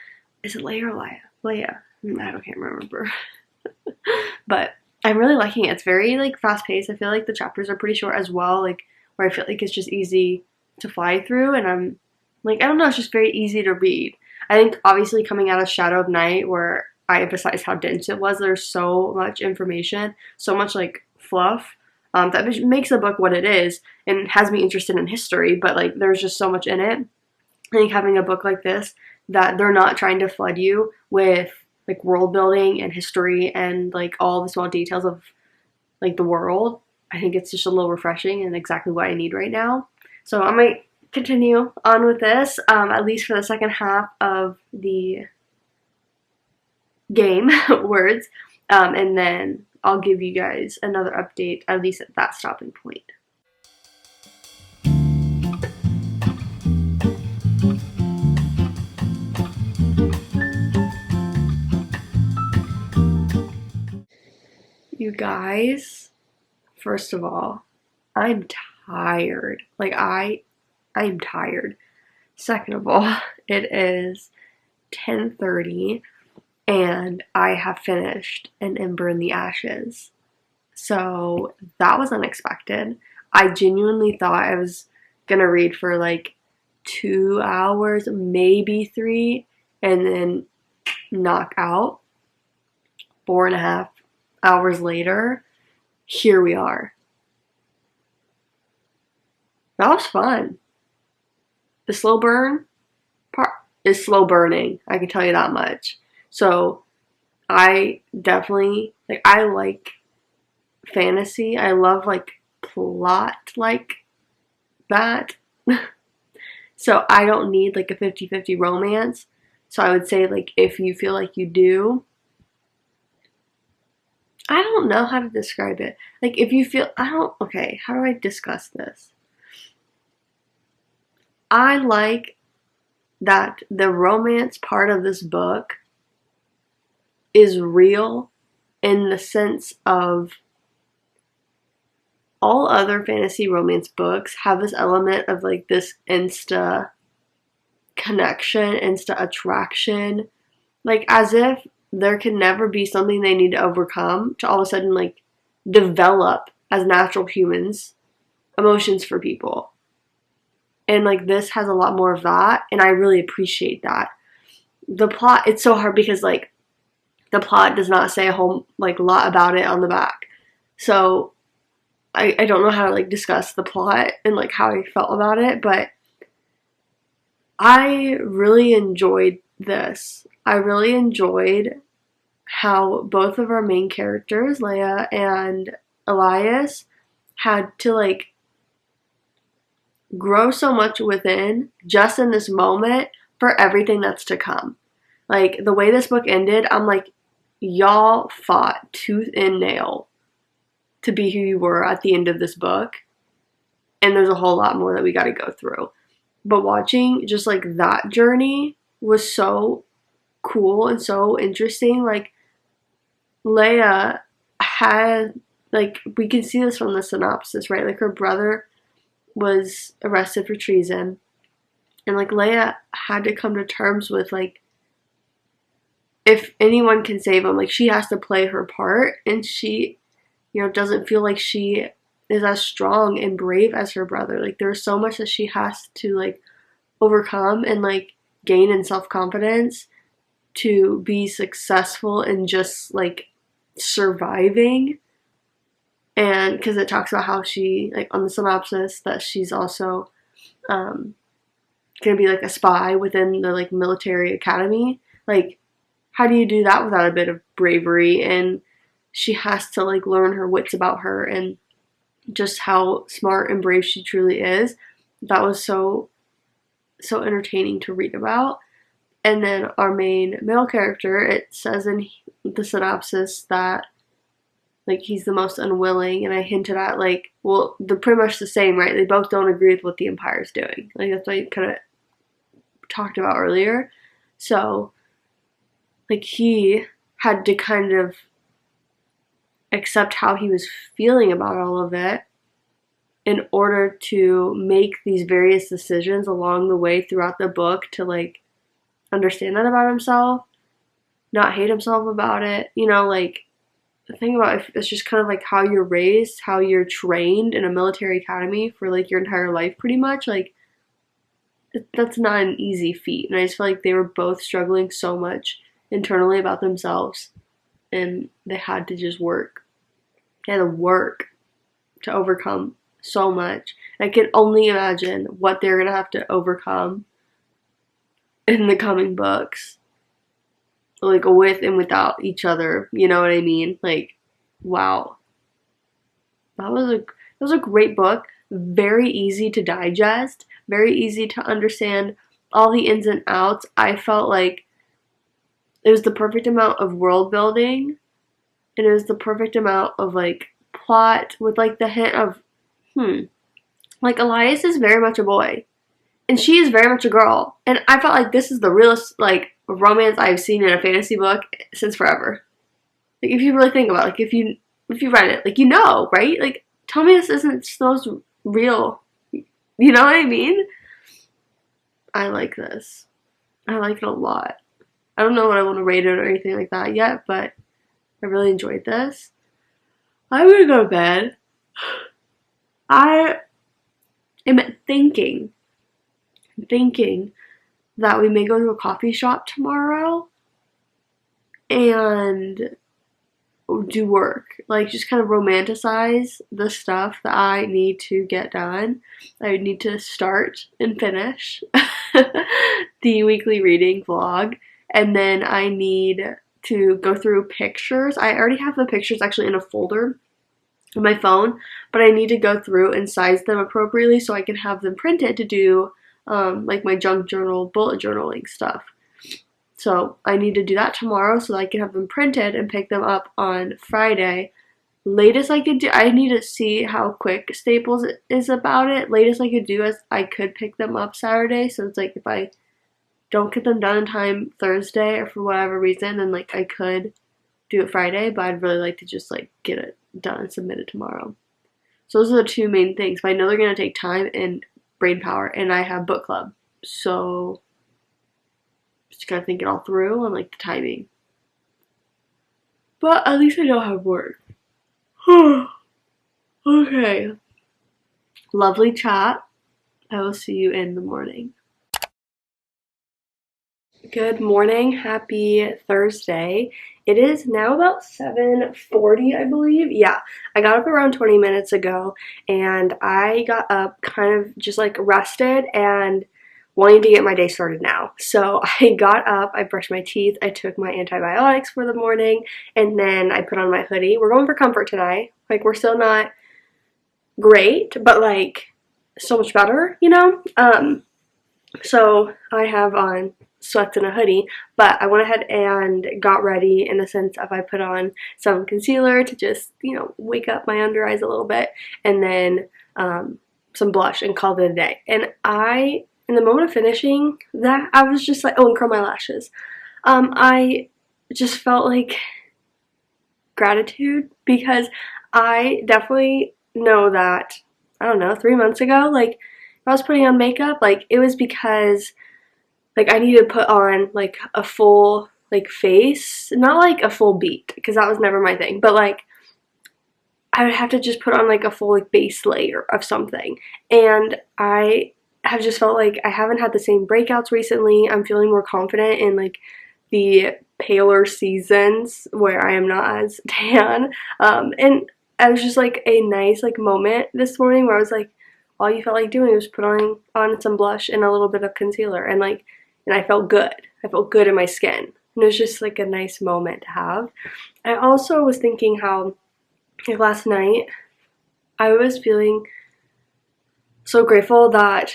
is it Leia or Leia? Leia. I can't remember. But I'm really liking it. It's very like fast paced. I feel like the chapters are pretty short as well, like where I feel like it's just easy to fly through, and I'm like, I don't know, it's just very easy to read. I think obviously coming out of Shadow of Night, where I emphasized how dense it was, there's so much information, so much like fluff, that makes the book what it is and has me interested in history, but like there's just so much in it. I think having a book like this that they're not trying to flood you with like world building and history and like all the small details of like the world, I think it's just a little refreshing and exactly what I need right now. So I might continue on with this, at least for the second half of the game, words, and then I'll give you guys another update, at least at that stopping point. You guys, first of all, I'm tired. Like, I'm tired. Second of all, it is 10:30 and I have finished an Ember in the Ashes. So that was unexpected. I genuinely thought I was gonna read for like 2 hours, maybe 3, and then knock out. 4.5 hours later, here we are. That was fun. The slow burn part is slow burning, I can tell you that much. So I definitely, like, I like fantasy. I love like plot like that. So I don't need like a 50-50 romance. So I would say, like, if you feel like you do, I don't know how to describe it. Like, if you feel, okay, how do I discuss this? I like that the romance part of this book is real in the sense of all other fantasy romance books have this element of like this insta connection, insta attraction, like as if there can never be something they need to overcome to all of a sudden like develop as natural humans emotions for people. And like this has a lot more of that, and I really appreciate that. The plot, it's so hard because like the plot does not say a whole like lot about it on the back. So I don't know how to like discuss the plot and like how I felt about it, but I really enjoyed this. I really enjoyed how both of our main characters, Leia and Elias, had to like grow so much within just in this moment for everything that's to come. Like the way this book ended, I'm like, y'all fought tooth and nail to be who you were at the end of this book. And there's a whole lot more that we got to go through. But watching just like that journey was so cool and so interesting. Like Leia had, like, we can see this from the synopsis, right? Like her brother was arrested for treason, and like Leia had to come to terms with, like, if anyone can save him, like she has to play her part, and she, you know, doesn't feel like she is as strong and brave as her brother. Like there's so much that she has to like overcome and like gain in self-confidence to be successful in just like surviving. And because it talks about how she, like on the synopsis, that she's also gonna be like a spy within the like military academy. Like, how do you do that without a bit of bravery? And she has to like learn her wits about her and just how smart and brave she truly is. That was so entertaining to read about. And then our main male character, it says in the synopsis that like he's the most unwilling, and I hinted at like, well, they're pretty much the same, right? They both don't agree with what the Empire's doing. Like that's what I kind of talked about earlier. So like he had to kind of accept how he was feeling about all of it in order to make these various decisions along the way throughout the book to like understand that about himself, not hate himself about it. You know, like the thing about it, it's just kind of like how you're raised, how you're trained in a military academy for like your entire life pretty much. Like that's not an easy feat. And I just feel like they were both struggling so much internally about themselves, and they had to just work. They had to work to overcome so much. I can only imagine what they're gonna have to overcome in the coming books, like with and without each other. You know what I mean? Like, wow, that was a great book. Very easy to digest. Very easy to understand all the ins and outs. I felt like it was the perfect amount of world building, and it was the perfect amount of like plot with like the hint of like Elias is very much a boy and she is very much a girl, and I felt like this is the realest like romance I've seen in a fantasy book since forever. Like if you really think about it, like if you read it, like, you know, right? Like tell me this isn't so real. You know what I mean? I like this. I like it a lot. I don't know what I want to rate it or anything like that yet, but I really enjoyed this. I'm gonna go to bed. I am thinking that we may go to a coffee shop tomorrow and do work. Like, just kind of romanticize the stuff that I need to get done. I need to start and finish the weekly reading vlog. And then I need to go through pictures. I already have the pictures actually in a folder on my phone, but I need to go through and size them appropriately so I can have them printed to do like my junk journal, bullet journaling stuff. So I need to do that tomorrow so that I can have them printed and pick them up on Friday. Latest I could do, I need to see how quick Staples is about it. Latest I could do is I could pick them up Saturday. So it's like if I don't get them done in time Thursday or for whatever reason, then like I could do it Friday, but I'd really like to just like get it done and submit it tomorrow. So those are the two main things. But I know they're going to take time and brain power, and I have book club. So just gotta think it all through on like the timing. But at least I know how to work. Okay. Lovely chat. I will see you in the morning. Good morning. Happy Thursday. It is now about 7:40, I believe. Yeah, I got up around 20 minutes ago, and I got up kind of just like rested and wanting to get my day started now. So I got up, I brushed my teeth, I took my antibiotics for the morning, and then I put on my hoodie. We're going for comfort tonight. Like, we're still not great, but like so much better, you know? So I have on sweats and a hoodie, but I went ahead and got ready in the sense of I put on some concealer to just, you know, wake up my under eyes a little bit, and then some blush, and called it a day. And in the moment of finishing that, I was just like, oh, and curl my lashes. I just felt like gratitude, because I definitely know that, I don't know, 3 months ago, like, if I was putting on makeup, like, it was because, like, I needed to put on, like, a full, like, face, not, like, a full beat, because that was never my thing, but, like, I would have to just put on, like, a full, like, base layer of something, and I have just felt like I haven't had the same breakouts recently. I'm feeling more confident in, like, the paler seasons where I am not as tan, and I was just, like, a nice, like, moment this morning where I was like, all you felt like doing was put on some blush and a little bit of concealer, and, like, and I felt good. I felt good in my skin, and it was just, like, a nice moment to have. I also was thinking how, like, last night I was feeling so grateful that,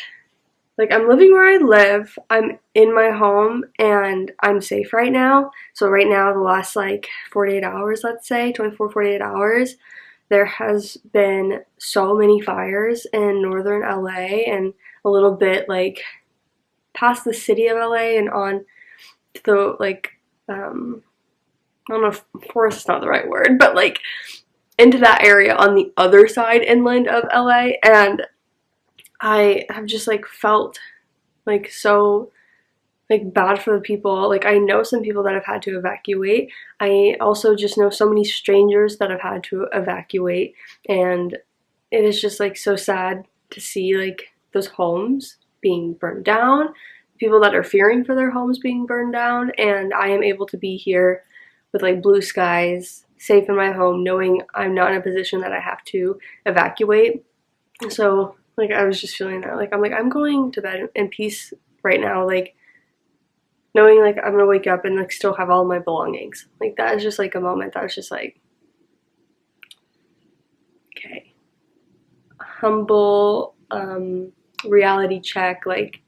like, I'm living where I live, I'm in my home, and I'm safe right now. So right now, the last, like, 48 hours, let's say, 24, 48 hours, there has been so many fires in northern LA, and a little bit, like, past the city of LA and on the, like, I don't know if forest is not the right word, but, like, into that area on the other side inland of LA, and I have just, like, felt, like, so, like, bad for the people. Like, I know some people that have had to evacuate. I also just know so many strangers that have had to evacuate, and it is just, like, so sad to see, like, those homes being burned down, people that are fearing for their homes being burned down, and I am able to be here with, like, blue skies, safe in my home, knowing I'm not in a position that I have to evacuate. So, like, I was just feeling that, like, I'm going to bed in peace right now, like, knowing, like, I'm gonna wake up and, like, still have all my belongings. Like, that is just, like, a moment that was just, like, okay. Humble, reality check, like,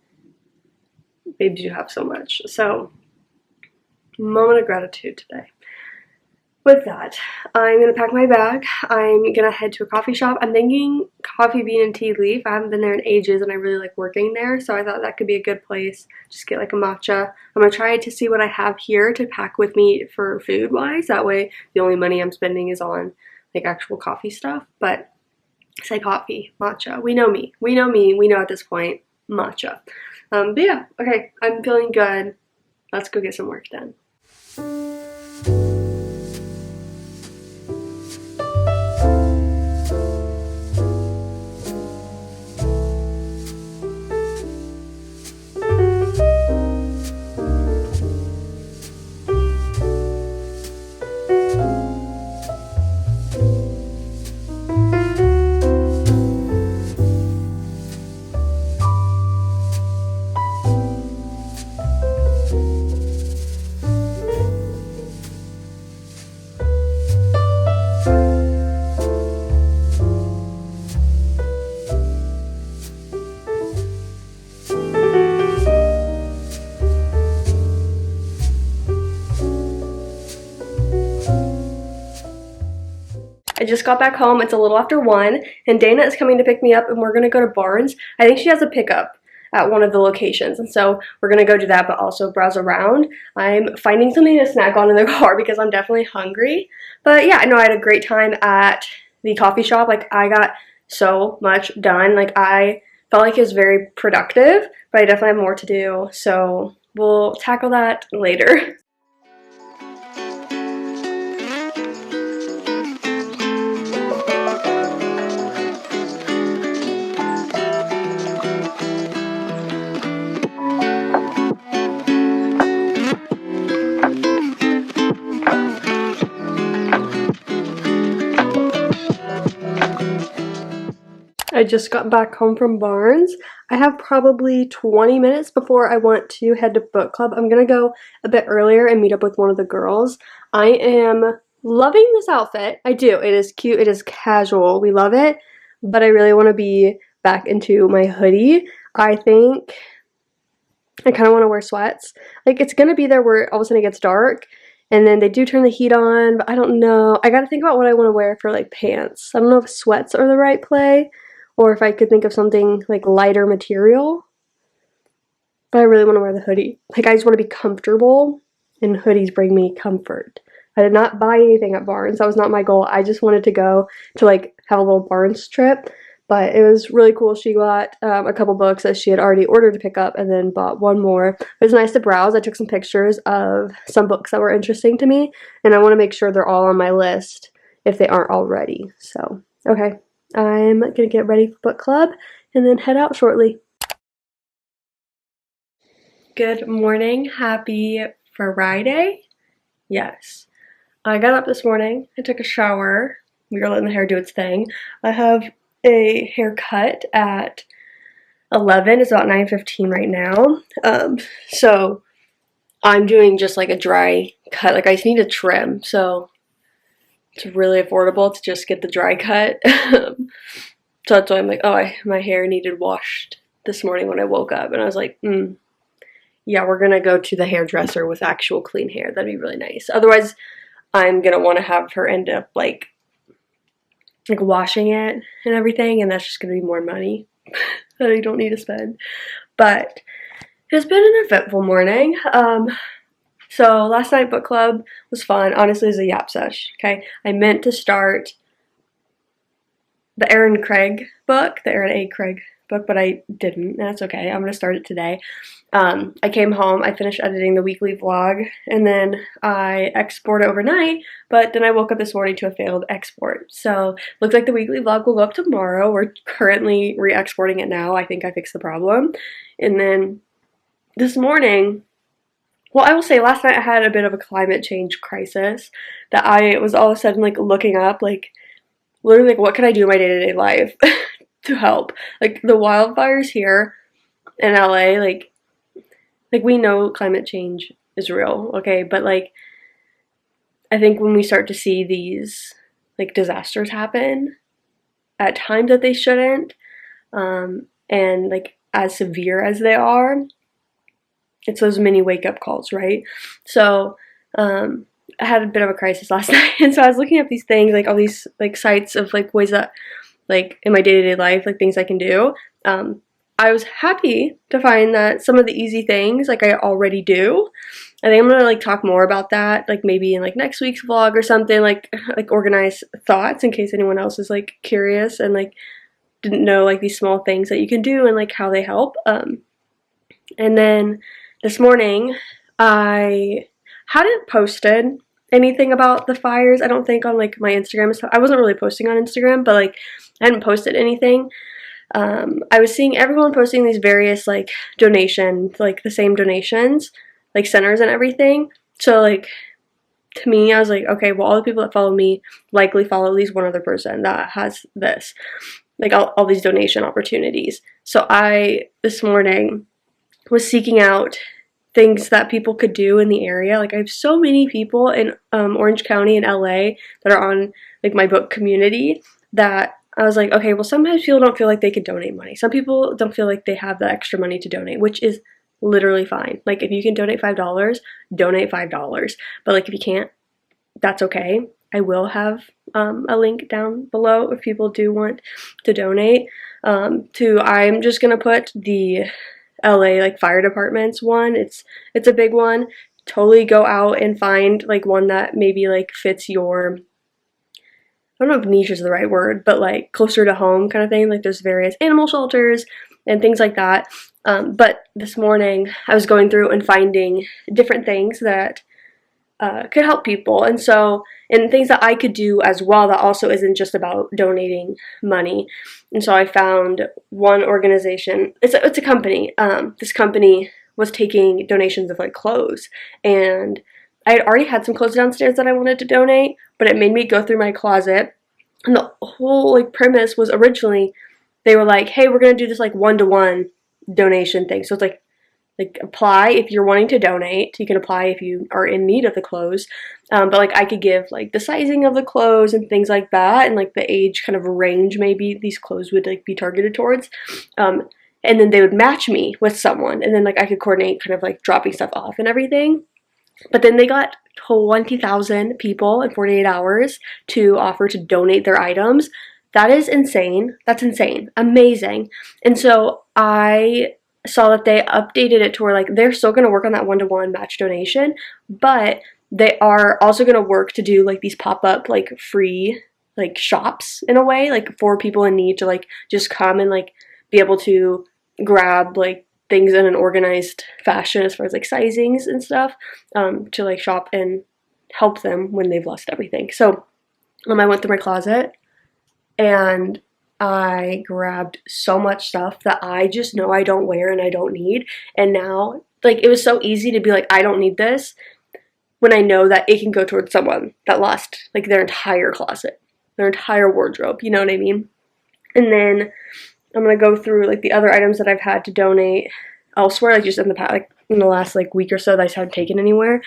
babes, you have so much. So, moment of gratitude today. With that, I'm going to pack my bag. I'm going to head to a coffee shop. I'm thinking Coffee Bean and Tea Leaf. I haven't been there in ages, and I really like working there, so I thought that could be a good place. Just get, like, a matcha. I'm going to try to see what I have here to pack with me for food-wise. That way, the only money I'm spending is on, like, actual coffee stuff. But say coffee, matcha. We know me. We know me. We know at this point, matcha. But yeah, okay. I'm feeling good. Let's go get some work done. I just got back home. It's a little after 1, and Dana is coming to pick me up, and we're going to go to Barnes. I think she has a pickup at one of the locations, and so we're going to go do that, but also browse around. I'm finding something to snack on in the car because I'm definitely hungry. But yeah, I know I had a great time at the coffee shop. Like, I got so much done. Like, I felt like it was very productive, but I definitely have more to do, so we'll tackle that later. I just got back home from Barnes. I have probably 20 minutes before I want to head to book club. I'm gonna go a bit earlier and meet up with one of the girls. I am loving this outfit. I do. It is cute. It is casual. We love it. But I really want to be back into my hoodie. I think I kind of want to wear sweats. Like, it's going to be there where all of a sudden it gets dark, and then they do turn the heat on, but I don't know. I got to think about what I want to wear for, like, pants. I don't know if sweats are the right play, or if I could think of something, like, lighter material. But I really want to wear the hoodie. Like, I just want to be comfortable, and hoodies bring me comfort. I did not buy anything at Barnes. That was not my goal. I just wanted to go to, like, have a little Barnes trip. But it was really cool. She got a couple books that she had already ordered to pick up and then bought one more. It was nice to browse. I took some pictures of some books that were interesting to me, and I want to make sure they're all on my list if they aren't already. So, okay, I'm going to get ready for book club and then head out shortly. Good morning. Happy Friday. Yes. I got up this morning. I took a shower. We were letting the hair do its thing. I have a haircut at 11. It's about 9:15 right now. So I'm doing just like a dry cut. Like, I just need a trim, so it's really affordable to just get the dry cut. So that's why I'm like, oh, my hair needed washed this morning when I woke up, and I was like, yeah, we're gonna go to the hairdresser with actual clean hair. That'd be really nice. Otherwise, I'm gonna want to have her end up like washing it and everything, and that's just gonna be more money that I don't need to spend. But it's been an eventful morning. So last night book club was fun. Honestly, it was a yap sesh. Okay, I meant to start the Aaron A. Craig book, but I didn't. That's okay. I'm gonna start it today. I came home, I finished editing the weekly vlog, and then I exported overnight, but then I woke up this morning to a failed export. So, looks like the weekly vlog will go up tomorrow. We're currently re-exporting it now. I think I fixed the problem. And then this morning, well, I will say last night I had a bit of a climate change crisis that I was all of a sudden like looking up, like literally like what can I do in my day-to-day life to help? Like the wildfires here in LA, like we know climate change is real, okay, but like I think when we start to see these like disasters happen at times that they shouldn't, and like as severe as they are, it's those mini wake-up calls, right? So I had a bit of a crisis last night, and so I was looking at these things, like all these like sites of like ways that like in my day-to-day life, like things I can do. I was happy to find that some of the easy things like I already do. I think I'm gonna like talk more about that, like maybe in like next week's vlog or something, like organize thoughts in case anyone else is like curious and like didn't know like these small things that you can do and like how they help. And then this morning I hadn't posted anything about the fires, I don't think, on like my Instagram and stuff. I wasn't really posting on Instagram, but like I hadn't posted anything. I was seeing everyone posting these various like donations, like the same donations, like centers and everything. So like to me, I was like, okay, well, all the people that follow me likely follow at least one other person that has this, like all these donation opportunities. So I this morning was seeking out things that people could do in the area. Like I have so many people in Orange County and LA that are on like my book community that I was like, okay, well, sometimes people don't feel like they could donate money. Some people don't feel like they have the extra money to donate, which is literally fine. Like, if you can donate $5, donate $5. But, like, if you can't, that's okay. I will have a link down below if people do want to donate. I'm just going to put the LA, like, fire department's one. It's a big one. Totally go out and find, like, one that maybe, like, fits your... I don't know if niche is the right word, but like closer to home kind of thing. Like there's various animal shelters and things like that. But this morning I was going through and finding different things that could help people. And things that I could do as well that also isn't just about donating money. And so I found one organization. It's a company. This company was taking donations of like clothes, and I had already had some clothes downstairs that I wanted to donate, but it made me go through my closet. And the whole like premise was originally they were like, hey, we're going to do this like one-to-one donation thing. So it's like apply if you're wanting to donate. You can apply if you are in need of the clothes. But like I could give like the sizing of the clothes and things like that, and like the age kind of range maybe these clothes would like be targeted towards. And and then they would match me with someone, and then like I could coordinate kind of like dropping stuff off and everything. But then they got 20,000 people in 48 hours to offer to donate their items. That is insane. That's insane. Amazing. And so I saw that they updated it to where like they're still going to work on that one-to-one match donation, but they are also going to work to do like these pop-up like free like shops in a way, like for people in need to like just come and like be able to grab like things in an organized fashion as far as like sizings and stuff, to like shop and help them when they've lost everything. So I went through my closet and I grabbed so much stuff that I just know I don't wear and I don't need. And now, like, it was so easy to be like, I don't need this, when I know that it can go towards someone that lost, like, their entire closet, their entire wardrobe, you know what I mean? And then I'm going to go through, like, the other items that I've had to donate elsewhere, like, just in the past, like, in the last, like, week or so that I just haven't taken anywhere,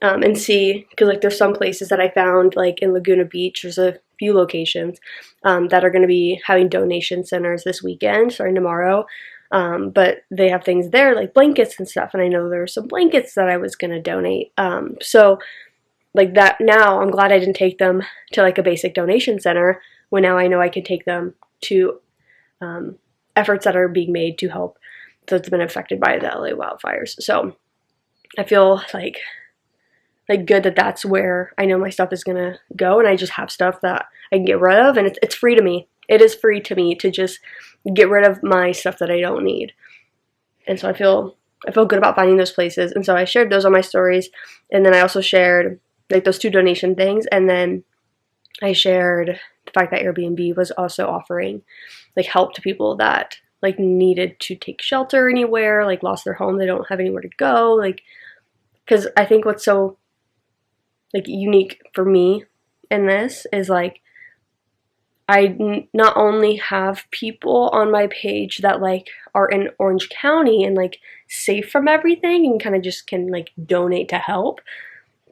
and see, because, like, there's some places that I found, like, in Laguna Beach, there's a few locations that are going to be having donation centers this weekend, starting tomorrow, but they have things there, like blankets and stuff, and I know there were some blankets that I was going to donate, so, like, that, now, I'm glad I didn't take them to, like, a basic donation center, when now I know I can take them to efforts that are being made to help those that have been affected by the LA wildfires. So I feel like good that that's where I know my stuff is gonna go, and I just have stuff that I can get rid of, and it's free to me. It is free to me to just get rid of my stuff that I don't need. And so I feel good about finding those places, and so I shared those on my stories, and then I also shared like those 2 donation things, and then I shared the fact that Airbnb was also offering like help to people that like needed to take shelter anywhere, like lost their home, they don't have anywhere to go, like, because I think what's so like unique for me in this is like I not only have people on my page that like are in Orange County and like safe from everything and kind of just can like donate to help,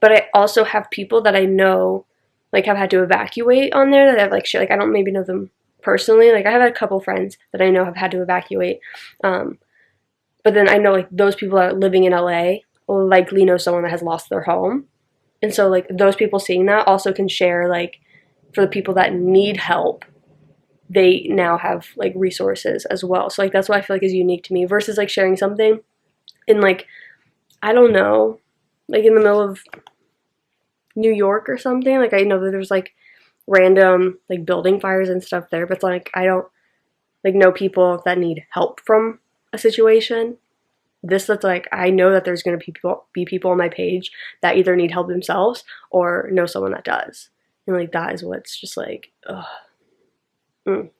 but I also have people that I know like have had to evacuate on there that I've like shared, like I don't maybe know them personally, like I have a couple friends that I know have had to evacuate, but then I know like those people that are living in LA likely know someone that has lost their home, and so like those people seeing that also can share like for the people that need help, they now have like resources as well. So like that's what I feel like is unique to me versus like sharing something in like, I don't know, like in the middle of New York or something, like I know that there's like random like building fires and stuff there, but like I don't like know people that need help from a situation. That's like I know that there's going to be people on my page that either need help themselves or know someone that does, and like that is what's just like So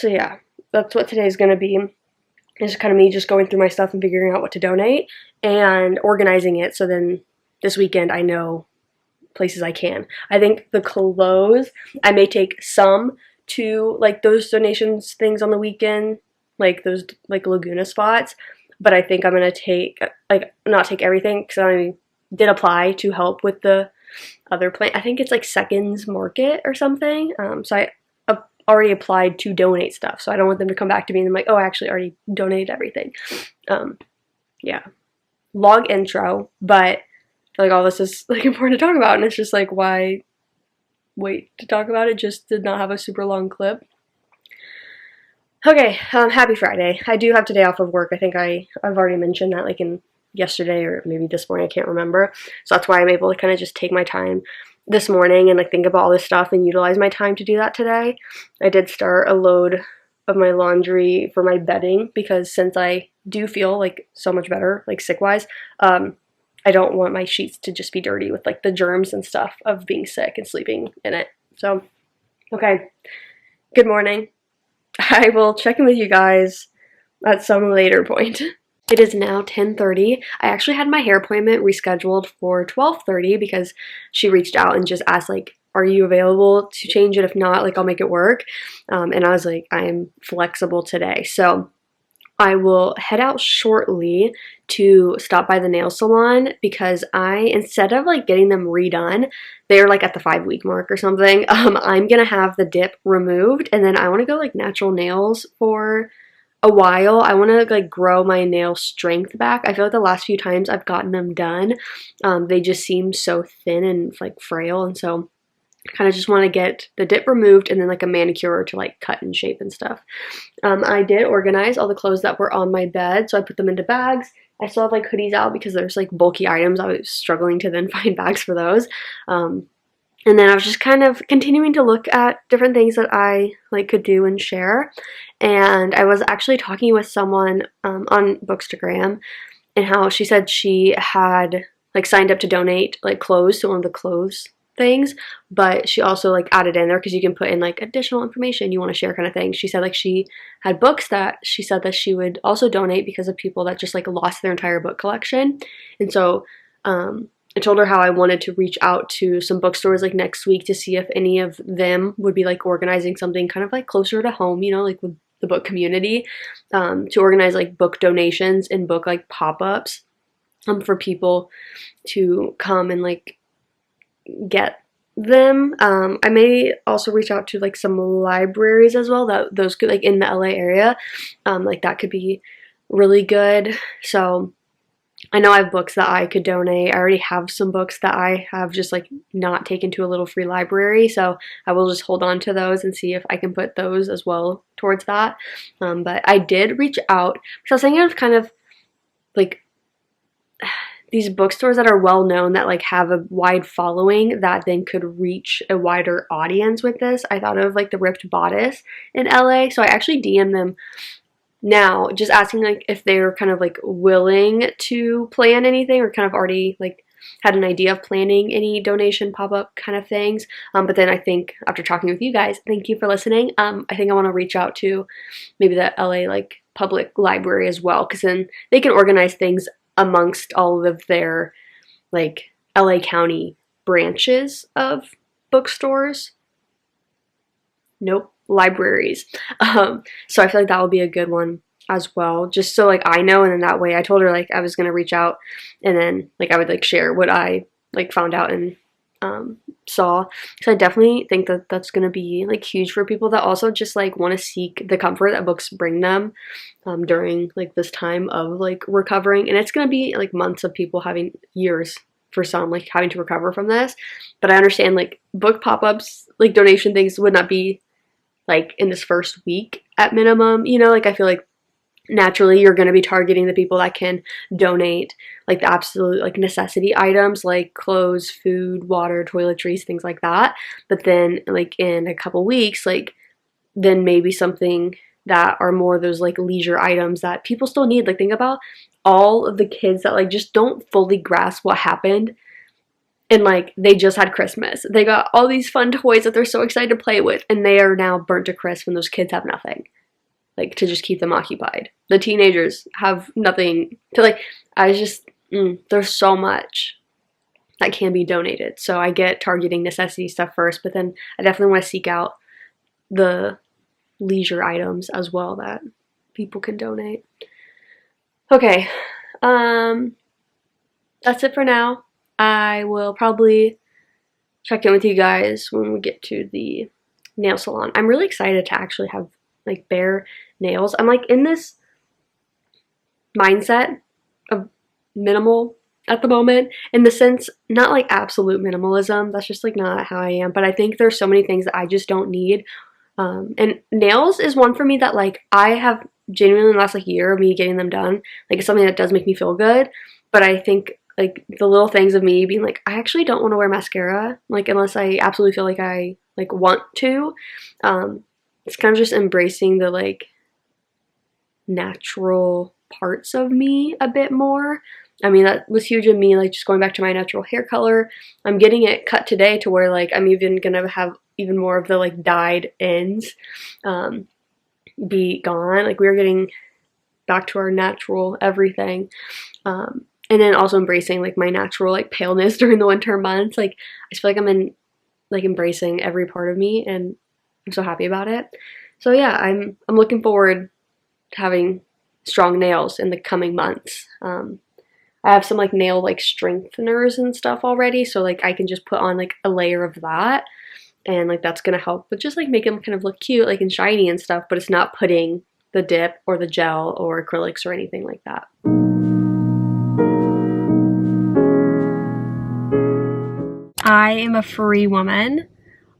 yeah, that's what today's going to be. It's kind of me just going through my stuff and figuring out what to donate and organizing it, so then this weekend I know places I can. I think the clothes, I may take some to like those donations things on the weekend, like those like Laguna spots, but I think I'm gonna take like not take everything, because I did apply to help with the other place. I think it's like Seconds Market or something, so I already applied to donate stuff, so I don't want them to come back to me and I'm like, oh, I actually already donated everything. Yeah, long intro, but I feel like all this is like important to talk about, and it's just like, why wait to talk about it? Just did not have a super long clip. Okay, happy Friday. I do have today off of work. I think I've already mentioned that like in yesterday or maybe this morning, I can't remember. So that's why I'm able to kind of just take my time this morning and like think about all this stuff and utilize my time to do that today. I did start a load of my laundry for my bedding, because since I do feel like so much better, like sick-wise, I don't want my sheets to just be dirty with like the germs and stuff of being sick and sleeping in it. So, okay, good morning. I will check in with you guys at some later point. It is now 10:30. I actually had my hair appointment rescheduled for 12:30 because she reached out and just asked like, are you available to change it? If not, like I'll make it work. And I was like, I'm flexible today. So I will head out shortly to stop by the nail salon, because instead of like getting them redone, they're like at the 5-week mark or something, I'm gonna have the dip removed, and then I want to go like natural nails for a while. I want to like grow my nail strength back. I feel like the last few times I've gotten them done, they just seem so thin and like frail, and so I kind of just want to get the dip removed and then like a manicure to like cut and shape and stuff. I did organize all the clothes that were on my bed, so I put them into bags. I still have like hoodies out because there's like bulky items. I was struggling to then find bags for those. And then I was just kind of continuing to look at different things that I like could do and share. And I was actually talking with someone on Bookstagram, and how she said she had like signed up to donate like clothes to one of the clothes things, but she also like added in there because you can put in like additional information you want to share kind of thing. She said like she had books that she said that she would also donate because of people that just like lost their entire book collection. And so I told her how I wanted to reach out to some bookstores like next week to see if any of them would be like organizing something kind of like closer to home, you know, like with the book community, to organize like book donations and book like pop-ups for people to come and like get them. I may also reach out to like some libraries as well, that those could like in the LA area, like that could be really good. So I know I have books that I could donate. I already have some books that I have just like not taken to a little free library, so I will just hold on to those and see if I can put those as well towards that. But I did reach out because I was thinking of kind of like these bookstores that are well known, that like have a wide following, that then could reach a wider audience with this. I thought of like the Ripped Bodice in LA, so I actually DM'd them now, just asking like if they're kind of like willing to plan anything, or kind of already like had an idea of planning any donation pop-up kind of things. But then I think after talking with you guys, thank you for listening, I think I want to reach out to maybe the LA like public library as well, because then they can organize things amongst all of their like LA County branches of bookstores. Nope, libraries. So I feel like that will be a good one as well, just so like I know, and then that way I told her like I was gonna reach out, and then like I would like share what I like found out and saw. So I definitely think that that's gonna be like huge for people that also just like want to seek the comfort that books bring them during like this time of like recovering. And it's gonna be like months of people having, years for some, like having to recover from this. But I understand like book pop-ups, like donation things would not be like in this first week at minimum, you know, like I feel like naturally you're going to be targeting the people that can donate like the absolute like necessity items like clothes, food, water, toiletries, things like that. But then like in a couple weeks, like then maybe something that are more those like leisure items that people still need. Like think about all of the kids that like just don't fully grasp what happened, and like they just had Christmas. They got all these fun toys that they're so excited to play with, and they are now burnt to crisp when those kids have nothing like to just keep them occupied. The teenagers have nothing to like, I just, there's so much that can be donated. So I get targeting necessity stuff first, but then I definitely want to seek out the leisure items as well that people can donate. Okay, that's it for now. I will probably check in with you guys when we get to the nail salon. I'm really excited to actually have like bare nails. I'm like in this mindset of minimal at the moment, in the sense, not like absolute minimalism, that's just like not how I am, but I think there's so many things that I just don't need. And nails is one for me that like I have genuinely in the last like year of me getting them done, like it's something that does make me feel good. But I think like the little things of me being like, I actually don't want to wear mascara, like unless I absolutely feel like I like want to. It's kind of just embracing the like natural parts of me a bit more. I mean, that was huge in me, like just going back to my natural hair color. I'm getting it cut today to where like I'm even gonna have even more of the like dyed ends be gone. Like we're getting back to our natural everything. And then also embracing like my natural like paleness during the winter months. Like I just feel like I'm in like embracing every part of me, and I'm so happy about it. So yeah, I'm looking forward to having strong nails in the coming months. I have some like nail like strengtheners and stuff already, so like I can just put on like a layer of that, and like that's gonna help with just like make them kind of look cute like and shiny and stuff, but it's not putting the dip or the gel or acrylics or anything like that. I am a free woman.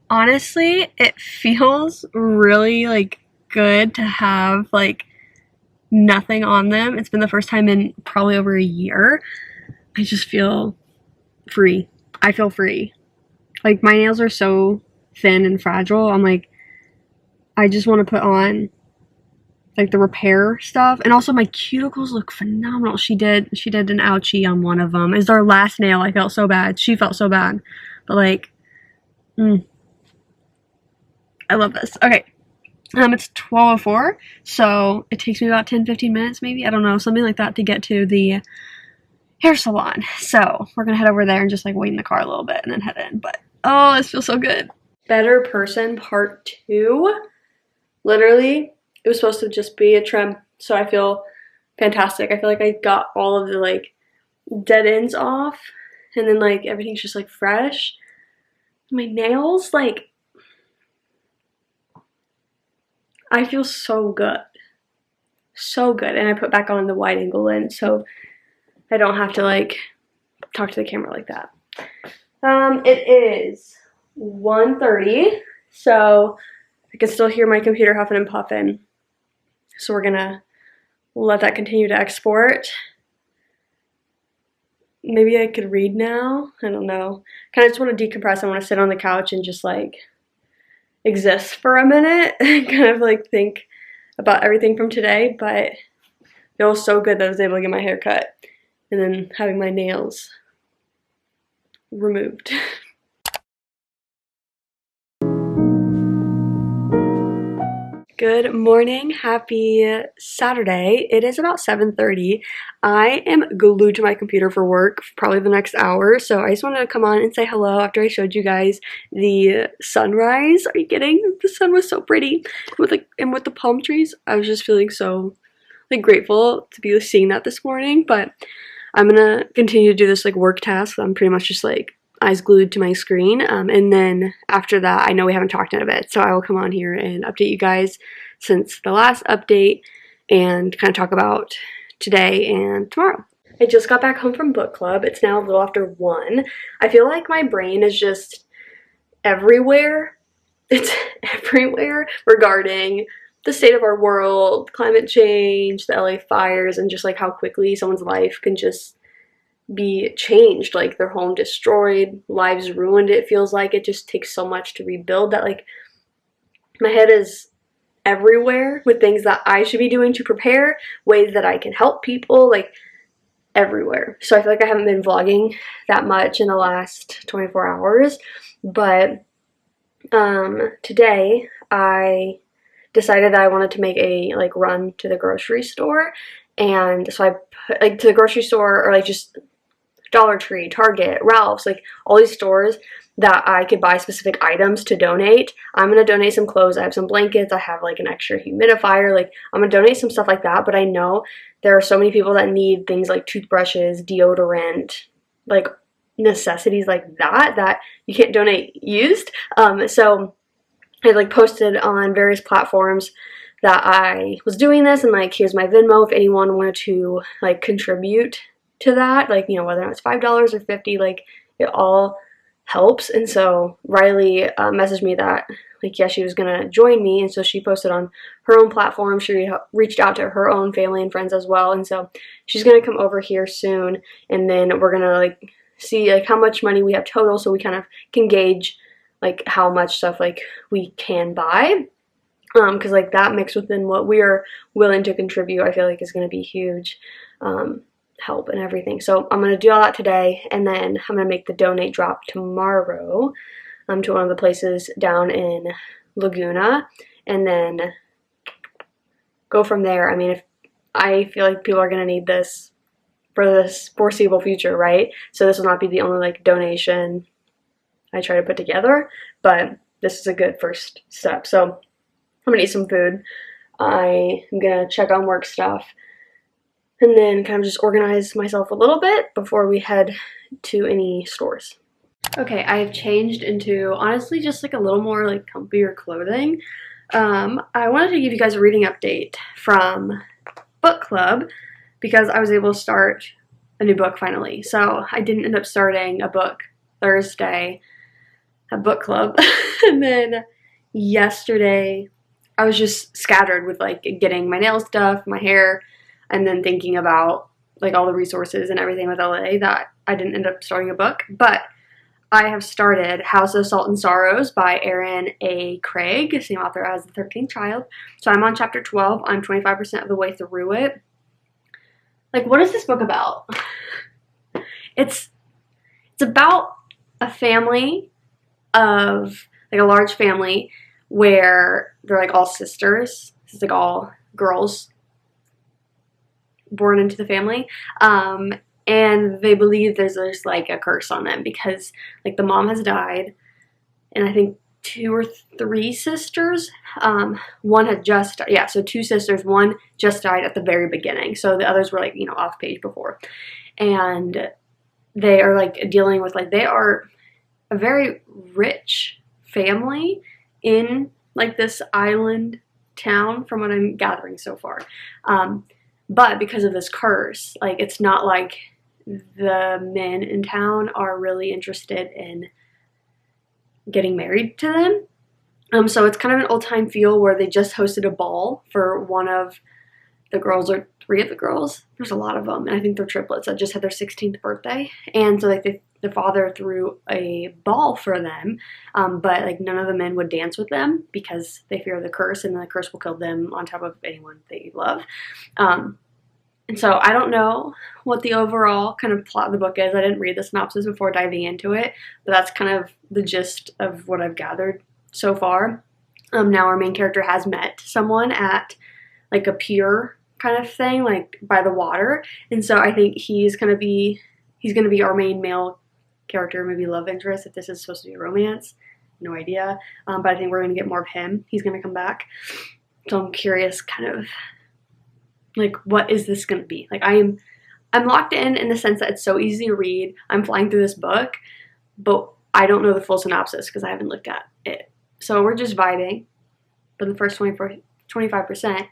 Honestly, it feels really like good to have like nothing on them. It's been the first time in probably over a year. I just feel free. I feel free. Like, my nails are so thin and fragile. I'm like, I just want to put on like the repair stuff. And also my cuticles look phenomenal. She did an ouchie on one of them. It's our last nail. I felt so bad. She felt so bad. But like, I love this. Okay. It's 12:04, so it takes me about 10-15 minutes maybe, I don't know, something like that, to get to the hair salon. So we're gonna head over there and just like wait in the car a little bit and then head in. But oh, this feels so good. Better Person Part 2. Literally, it was supposed to just be a trim, so I feel fantastic. I feel like I got all of the like dead ends off, and then like everything's just like fresh. My nails, like, I feel so good. So good. And I put back on the wide angle lens so I don't have to like talk to the camera like that. It is 1:30, so I can still hear my computer huffing and puffing. So we're gonna let that continue to export. Maybe I could read now. I don't know. Kind of just want to decompress. I want to sit on the couch and just like exist for a minute and kind of like think about everything from today, but it feels so good that I was able to get my hair cut and then having my nails removed. Good morning, happy Saturday. It is about 7:30. I am glued to my computer for work for probably the next hour, so I just wanted to come on and say hello after I showed you guys the sunrise. Are you kidding? The sun was so pretty with the palm trees. I was just feeling so like grateful to be seeing that this morning, but I'm gonna continue to do this like work task. I'm pretty much just like eyes glued to my screen, and then after that, I know we haven't talked in a bit, so I will come on here and update you guys since the last update and kind of talk about today and tomorrow. I just got back home from book club. It's now a little after 1. I feel like my brain is just everywhere. It's everywhere regarding the state of our world, climate change, the LA fires, and just like how quickly someone's life can just be changed, like their home destroyed, lives ruined. It feels like it just takes so much to rebuild that like my head is everywhere with things that I should be doing to prepare, ways that I can help people, like everywhere. So I feel like I haven't been vlogging that much in the last 24 hours, but today I decided that I wanted to make a like run to the grocery store, and so I put like to the grocery store or like just Dollar Tree, Target, Ralph's, like all these stores that I could buy specific items to donate. I'm going to donate some clothes. I have some blankets. I have like an extra humidifier. Like I'm going to donate some stuff like that. But I know there are so many people that need things like toothbrushes, deodorant, like necessities like that you can't donate used. So I like posted on various platforms that I was doing this, and like here's my Venmo if anyone wanted to like contribute to that, like, you know, whether it's $5 or $50, like it all helps. And so Riley messaged me that like, yeah, she was gonna join me, and so she posted on her own platform. She reached out to her own family and friends as well, and so she's gonna come over here soon, and then we're gonna like see like how much money we have total, so we kind of can gauge like how much stuff like we can buy, because like that mixed within what we're willing to contribute, I feel like is going to be huge help and everything. So I'm going to do all that today, and then I'm going to make the donate drop tomorrow to one of the places down in Laguna, and then go from there. I mean, if I feel like people are going to need this for this foreseeable future, right? So this will not be the only like donation I try to put together, but this is a good first step. So I'm gonna eat some food. I am gonna check on work stuff, and then kind of just organize myself a little bit before we head to any stores. Okay, I have changed into honestly just like a little more like comfier clothing. I wanted to give you guys a reading update from book club because I was able to start a new book finally. So I didn't end up starting a book Thursday at book club. And then yesterday I was just scattered with like getting my nails stuff, my hair, and then thinking about like all the resources and everything with LA that I didn't end up starting a book. But I have started House of Salt and Sorrows by Erin A. Craig, same author as The 13th Child. So I'm on chapter 12. I'm 25% of the way through it. Like, what is this book about? It's about a family of, like, a large family where they're, like, all sisters. It's, like, all girls born into the family. And they believe there's like a curse on them because like the mom has died, and I think 2 or 3 sisters. One had just, yeah, so 2 sisters, one just died at the very beginning. So the others were like, you know, off page before. And they are like dealing with like, they are a very rich family in like this island town from what I'm gathering so far. But because of this curse, like it's not like the men in town are really interested in getting married to them. So it's kind of an old-time feel where they just hosted a ball for one of the girls, or 3 of the girls. There's a lot of them, and I think they're triplets that just had their 16th birthday. And so like the father threw a ball for them, but like none of the men would dance with them because they fear the curse, and the curse will kill them on top of anyone they love. And so I don't know what the overall kind of plot of the book is. I didn't read the synopsis before diving into it, but that's kind of the gist of what I've gathered so far. Now our main character has met someone at like a pier kind of thing, like by the water, and so I think he's gonna be our main male character, maybe love interest if this is supposed to be a romance. No idea, but I think we're gonna get more of him. He's gonna come back, so I'm curious, kind of. Like, what is this going to be? Like, I'm locked in the sense that it's so easy to read. I'm flying through this book, but I don't know the full synopsis because I haven't looked at it. So we're just vibing. But the first 25%,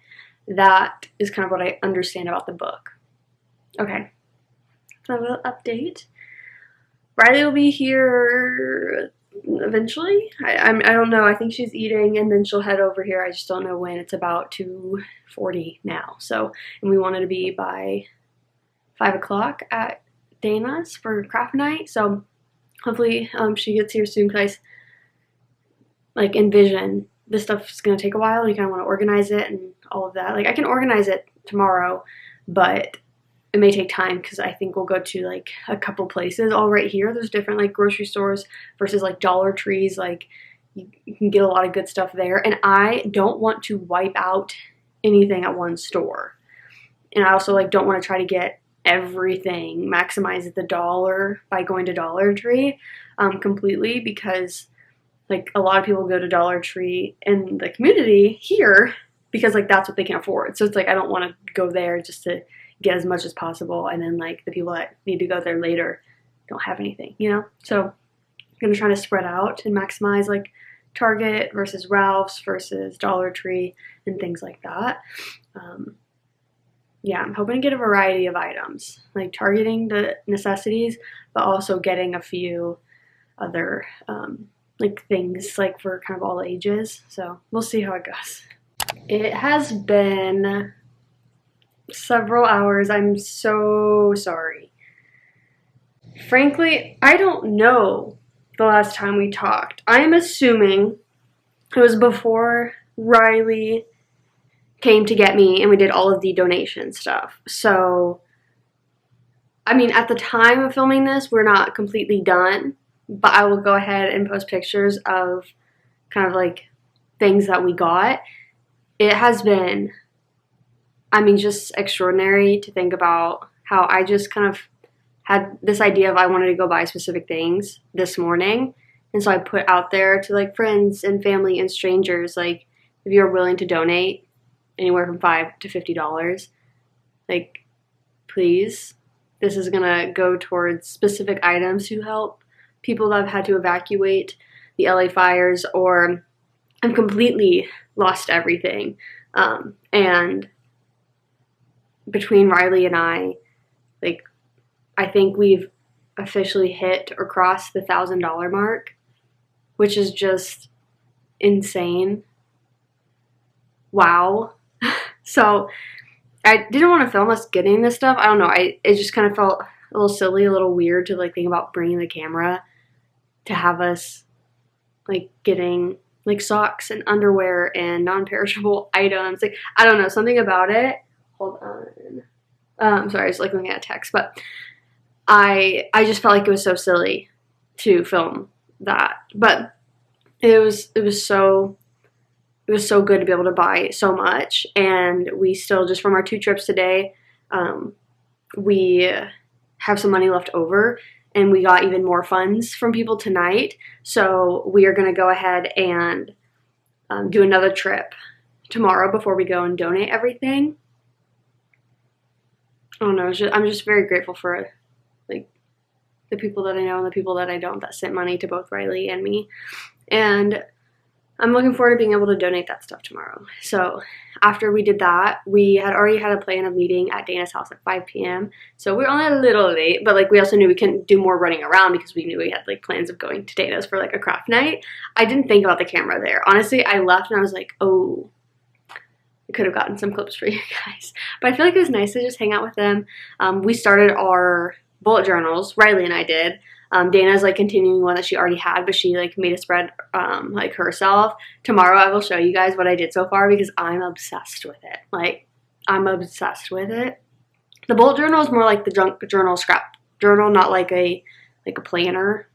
that is kind of what I understand about the book. Okay. So a little update. Riley will be here eventually. I don't know. I think she's eating and then she'll head over here. I just don't know when. It's about 2:40 now. So, and we wanted to be by 5 o'clock at Dana's for craft night. So hopefully she gets here soon because I like envision this stuff's going to take a while and you kind of want to organize it and all of that. Like I can organize it tomorrow, but it may take time because I think we'll go to like a couple places all right here. There's different like grocery stores versus like Dollar Trees. Like you can get a lot of good stuff there. And I don't want to wipe out anything at one store. And I also like don't want to try to get everything, maximize the dollar by going to Dollar Tree completely, because like a lot of people go to Dollar Tree in the community here because like that's what they can afford. So it's like I don't want to go there just to get as much as possible, and then like the people that need to go there later don't have anything, you know? So I'm gonna try to spread out and maximize like Target versus Ralph's versus Dollar Tree and things like that. Yeah, I'm hoping to get a variety of items, like targeting the necessities, but also getting a few other like things like for kind of all ages. So we'll see how it goes. It has been several hours. I'm so sorry. Frankly, I don't know the last time we talked. I'm assuming it was before Riley came to get me and we did all of the donation stuff. So, I mean, at the time of filming this, we're not completely done, but I will go ahead and post pictures of kind of like things that we got. It has been, I mean, just extraordinary to think about how I just kind of had this idea of I wanted to go buy specific things this morning. And so I put out there to like friends and family and strangers, like if you're willing to donate anywhere from $5 to $50, like please, this is gonna go towards specific items to help people that have had to evacuate the LA fires, or I'm completely lost everything. And between Riley and I, like, I think we've officially hit or crossed the $1,000 mark, which is just insane. Wow. So I didn't want to film us getting this stuff. I don't know. It just kind of felt a little silly, a little weird to like think about bringing the camera to have us like getting like socks and underwear and non-perishable items. Like, I don't know, something about it. Hold on. Sorry, I was like looking at a text, but I just felt like it was so silly to film that. But it was so good to be able to buy so much. And we still, just from our 2 trips today, we have some money left over, and we got even more funds from people tonight. So we are going to go ahead and do another trip tomorrow before we go and donate everything. I don't know. I'm just very grateful for like the people that I know and the people that I don't that sent money to both Riley and me. And I'm looking forward to being able to donate that stuff tomorrow. So after we did that, we had already had a plan of meeting at Dana's house at 5 p.m. So we're only a little late, but like we also knew we couldn't do more running around because we knew we had like plans of going to Dana's for like a craft night. I didn't think about the camera there. Honestly, I left and I was like, oh, I could have gotten some clips for you guys. But I feel like it was nice to just hang out with them. We started our bullet journals. Riley and I did. Dana's like continuing one that she already had, but she like made a spread like herself. Tomorrow I will show you guys what I did so far because I'm obsessed with it. Like, I'm obsessed with it. The bullet journal is more like the junk journal, scrap journal, not like a planner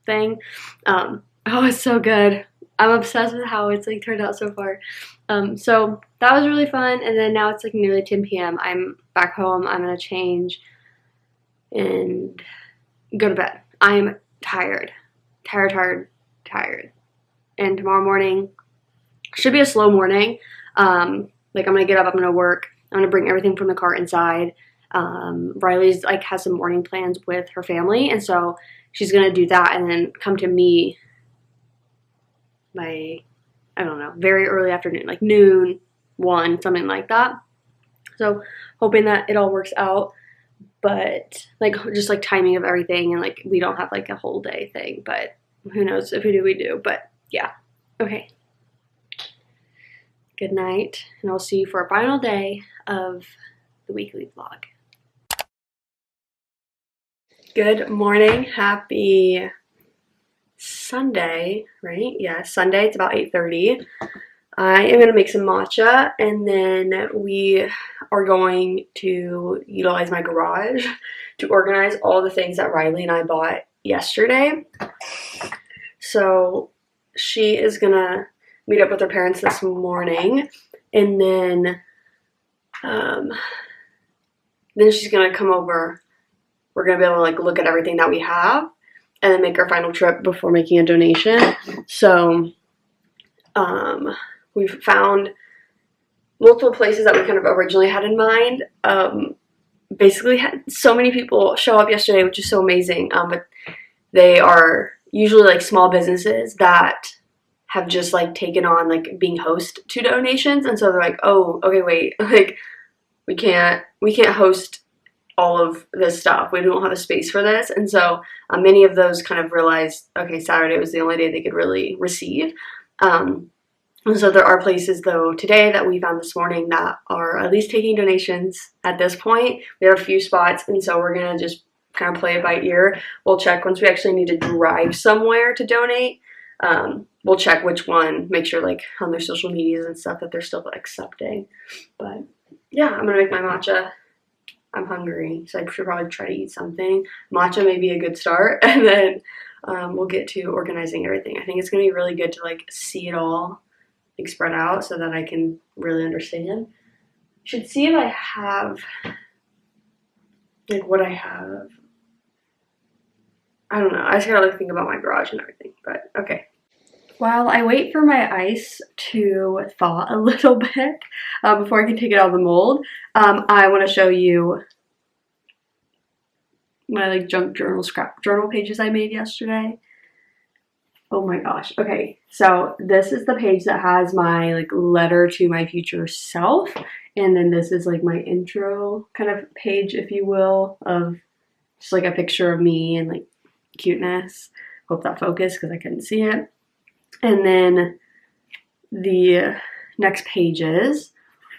thing. Oh, it's so good. I'm obsessed with how it's like turned out so far. So that was really fun. And then now it's like nearly 10 p.m. I'm back home. I'm gonna change and go to bed. I'm tired. And tomorrow morning should be a slow morning. Like, I'm gonna get up, I'm gonna work, I'm gonna bring everything from the car inside. Riley's like has some morning plans with her family, and so she's gonna do that and then come to me by, I don't know, very early afternoon, like noon, 1, something like that. So hoping that it all works out. But like just like timing of everything, and like we don't have like a whole day thing, but who knows, if we do, we do. But yeah, okay, good night, and I'll see you for our final day of the weekly vlog. Good morning, happy Sunday, right? Yeah, Sunday. It's about 8:30. I am going to make some matcha, and then we are going to utilize my garage to organize all the things that Riley and I bought yesterday. So she is going to meet up with her parents this morning, and then she's going to come over. We're going to be able to like look at everything that we have and then make our final trip before making a donation. So we've found multiple places that we kind of originally had in mind. Basically had so many people show up yesterday, which is so amazing. But they are usually like small businesses that have just like taken on like being host to donations. And so they're like, oh, okay, wait, like we can't host all of this stuff. We don't have a space for this. And so many of those kind of realized, okay, Saturday was the only day they could really receive. And so there are places, though, today that we found this morning that are at least taking donations at this point. We have a few spots, and so we're going to just kind of play it by ear. We'll check once we actually need to drive somewhere to donate. We'll check which one, make sure, like, on their social medias and stuff that they're still accepting. But, yeah, I'm going to make my matcha. I'm hungry, so I should probably try to eat something. Matcha may be a good start, and then we'll get to organizing everything. I think it's going to be really good to, like, see it all like spread out so that I can really understand. Should see if I have like what I have. I don't know. I just gotta like think about my garage and everything. But okay. While I wait for my ice to thaw a little bit before I can take it out of the mold, I want to show you my like junk journal, scrap journal pages I made yesterday. Oh my gosh. Okay, so this is the page that has my like letter to my future self, and then this is like my intro kind of page, if you will, of just like a picture of me and like cuteness. Hope that focused because I couldn't see it. And then the next pages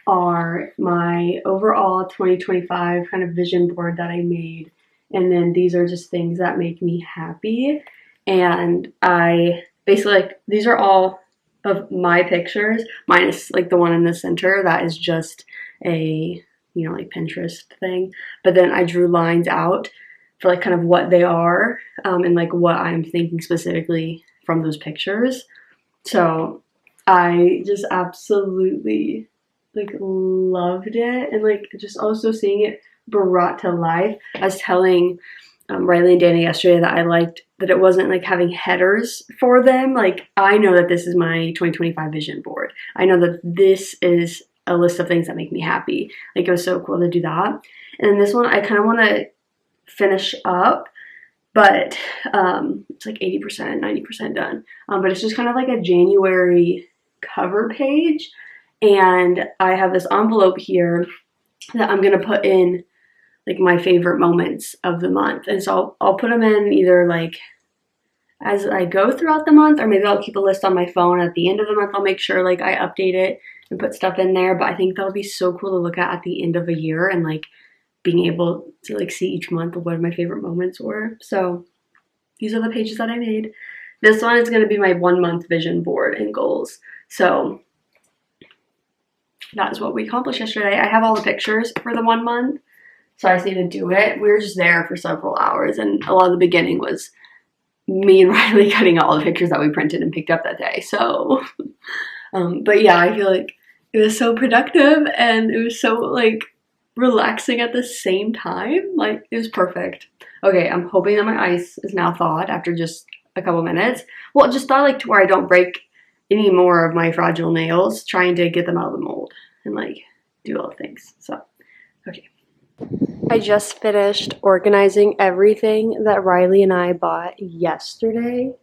are my overall 2025 kind of vision board that I made. And then these are just things that make me happy. And I basically, like, these are all of my pictures, minus like the one in the center that is just a, you know, like Pinterest thing. But then I drew lines out for like kind of what they are, and like what I'm thinking specifically from those pictures. So I just absolutely like loved it, and like just also seeing it brought to life. I was telling Riley and Dana yesterday that I liked that it wasn't like having headers for them. Like, I know that this is my 2025 vision board. I know that this is a list of things that make me happy. Like, it was so cool to do that. And then this one I kind of want to finish up, but it's like 80%, 90% done. But it's just kind of like a January cover page, and I have this envelope here that I'm gonna put in like my favorite moments of the month. And so I'll put them in either like as I go throughout the month, or maybe I'll keep a list on my phone. At the end of the month, I'll make sure like I update it and put stuff in there. But I think that'll be so cool to look at the end of a year, and like being able to like see each month what my favorite moments were. So these are the pages that I made. This one is going to be my 1 month vision board and goals. So that is what we accomplished yesterday. I have all the pictures for the 1 month, so I just need to do it. We were just there for several hours, and a lot of the beginning was me and Riley cutting all the pictures that we printed and picked up that day. So, but yeah, I feel like it was so productive, and it was so like relaxing at the same time. Like, it was perfect. Okay, I'm hoping that my ice is now thawed after just a couple minutes. Well, just thought like to where I don't break any more of my fragile nails trying to get them out of the mold and like do all the things. So, okay. I just finished organizing everything that Riley and I bought yesterday.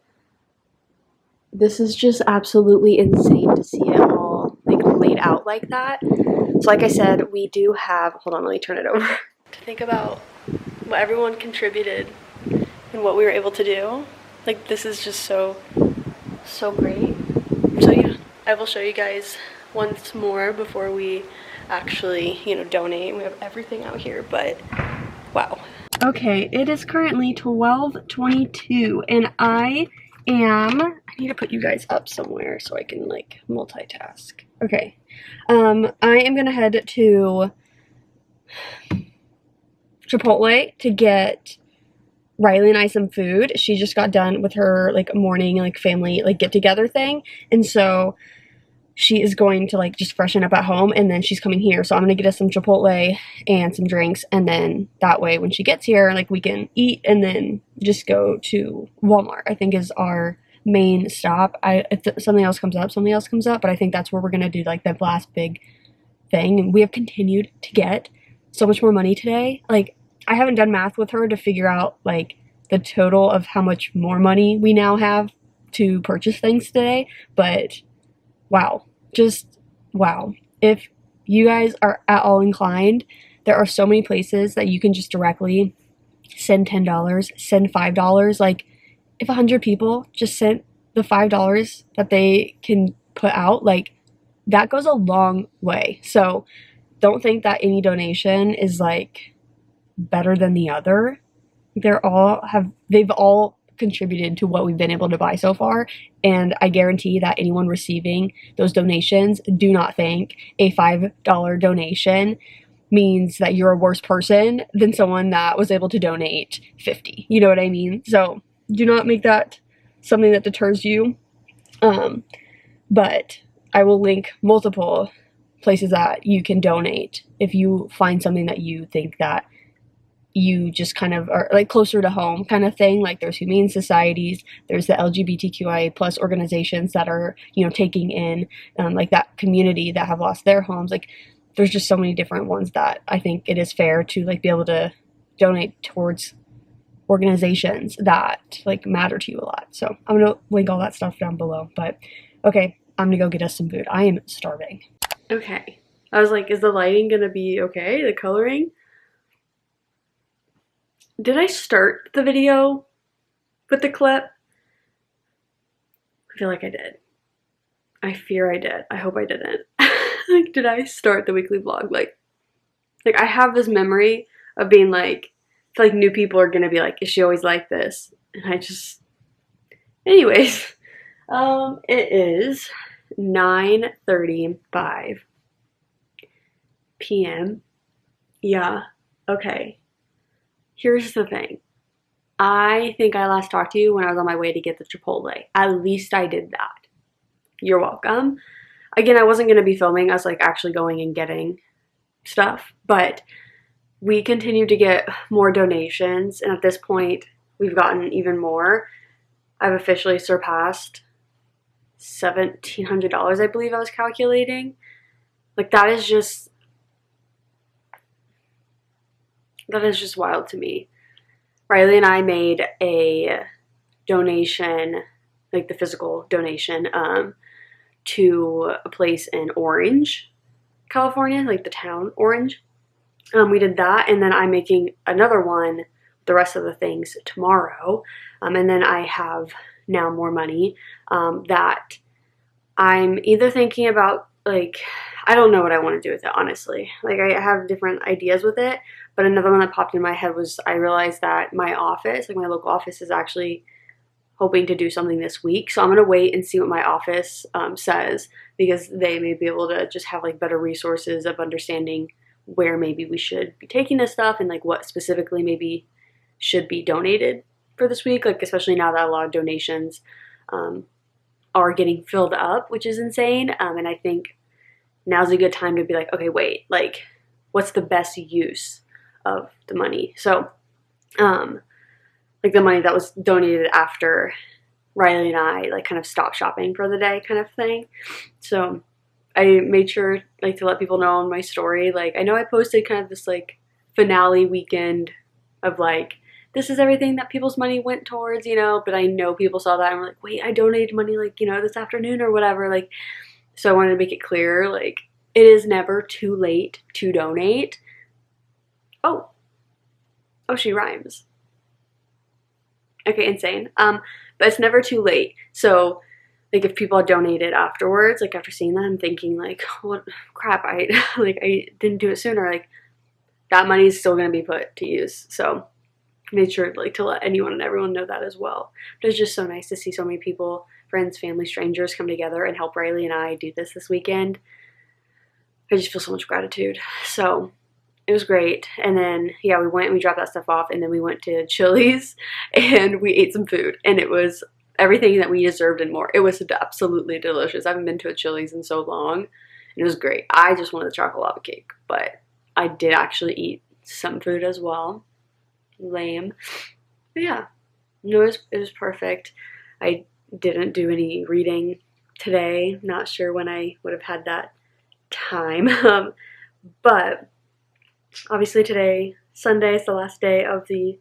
This is just absolutely insane to see it all like laid out like that. So like I said, we do have, hold on, let me turn it over. To think about what everyone contributed and what we were able to do. Like, this is just so great. So yeah, I will show you guys once more before we actually, you know, donate. We have everything out here, but wow. Okay, it is currently 12:22, and I need to put you guys up somewhere so I can like multitask. Okay, I am gonna head to Chipotle to get Riley and I some food. She just got done with her like morning like family like get together thing, and so she is going to like just freshen up at home, and then she's coming here. So I'm gonna get us some Chipotle and some drinks, and then that way when she gets here, like, we can eat and then just go to Walmart, I think is our main stop. If something else comes up, but I think that's where we're gonna do like the last big thing. And we have continued to get so much more money today. Like, I haven't done math with her to figure out like the total of how much more money we now have to purchase things today, but wow, just wow. If you guys are at all inclined, there are so many places that you can just directly send $10, send $5. Like, if 100 people just sent the $5 that they can put out, like, that goes a long way. So don't think that any donation is like better than the other. They've all contributed to what we've been able to buy so far, and I guarantee that anyone receiving those donations do not think a $5 donation means that you're a worse person than someone that was able to donate 50. You know what I mean? So do not make that something that deters you. But I will link multiple places that you can donate if you find something that you think that you just kind of are like closer to home kind of thing. Like, there's humane societies, there's the LGBTQIA plus organizations that are, you know, taking in like that community that have lost their homes. Like, there's just so many different ones that I think it is fair to like be able to donate towards organizations that like matter to you a lot. So I'm gonna link all that stuff down below. But okay, I'm gonna go get us some food. I am starving. Okay, I was like, is the lighting gonna be okay? The coloring? Did I start the video with the clip? I feel like I did. I fear I did. I hope I didn't. Like, did I start the weekly vlog? Like I have this memory of being like, I feel like new people are gonna be like, is she always like this? And I just, anyways, it is 9:35 p.m. Yeah, okay. Here's the thing. I think I last talked to you when I was on my way to get the Chipotle. At least I did that. You're welcome. Again, I wasn't going to be filming us like actually going and getting stuff, but we continue to get more donations, and at this point we've gotten even more. I've officially surpassed $1,700, I believe I was calculating. Like that is just wild to me. Riley and I made a donation, like the physical donation, to a place in Orange, California, like the town Orange. We did that, and then I'm making another one, the rest of the things tomorrow. And then I have now more money that I'm either thinking about, like, I don't know what I want to do with it, honestly. Like, I have different ideas with it, but another one that popped in my head was I realized that my office, like my local office, is actually hoping to do something this week. So I'm going to wait and see what my office says, because they may be able to just have like better resources of understanding where maybe we should be taking this stuff and like what specifically maybe should be donated for this week. Like, especially now that a lot of donations are getting filled up, which is insane. And I think now's a good time to be like, okay, wait, like what's the best use of the money? So, like the money that was donated after Riley and I like kind of stopped shopping for the day kind of thing. So I made sure like to let people know on my story. Like, I know I posted kind of this like finale weekend of like, this is everything that people's money went towards, you know, but I know people saw that and were like, wait, I donated money like, you know, this afternoon or whatever. Like, so I wanted to make it clear, like, it is never too late to donate. Oh, she rhymes. Okay, insane. But it's never too late. So, like, if people donated afterwards, like after seeing that, I'm thinking like, what crap, I didn't do it sooner. Like, that money is still gonna be put to use. So, I made sure like to let anyone and everyone know that as well. But it's just so nice to see so many people, friends, family, strangers come together and help Riley and I do this weekend. I just feel so much gratitude. So it was great. And then, yeah, we went and we dropped that stuff off, and then we went to Chili's and we ate some food, and it was everything that we deserved and more. It was absolutely delicious. I haven't been to a Chili's in so long, and it was great. I just wanted the chocolate lava cake, but I did actually eat some food as well. Lame. But yeah, no, it was perfect. I didn't do any reading today. Not sure when I would have had that time. But obviously today, Sunday, is the last day of the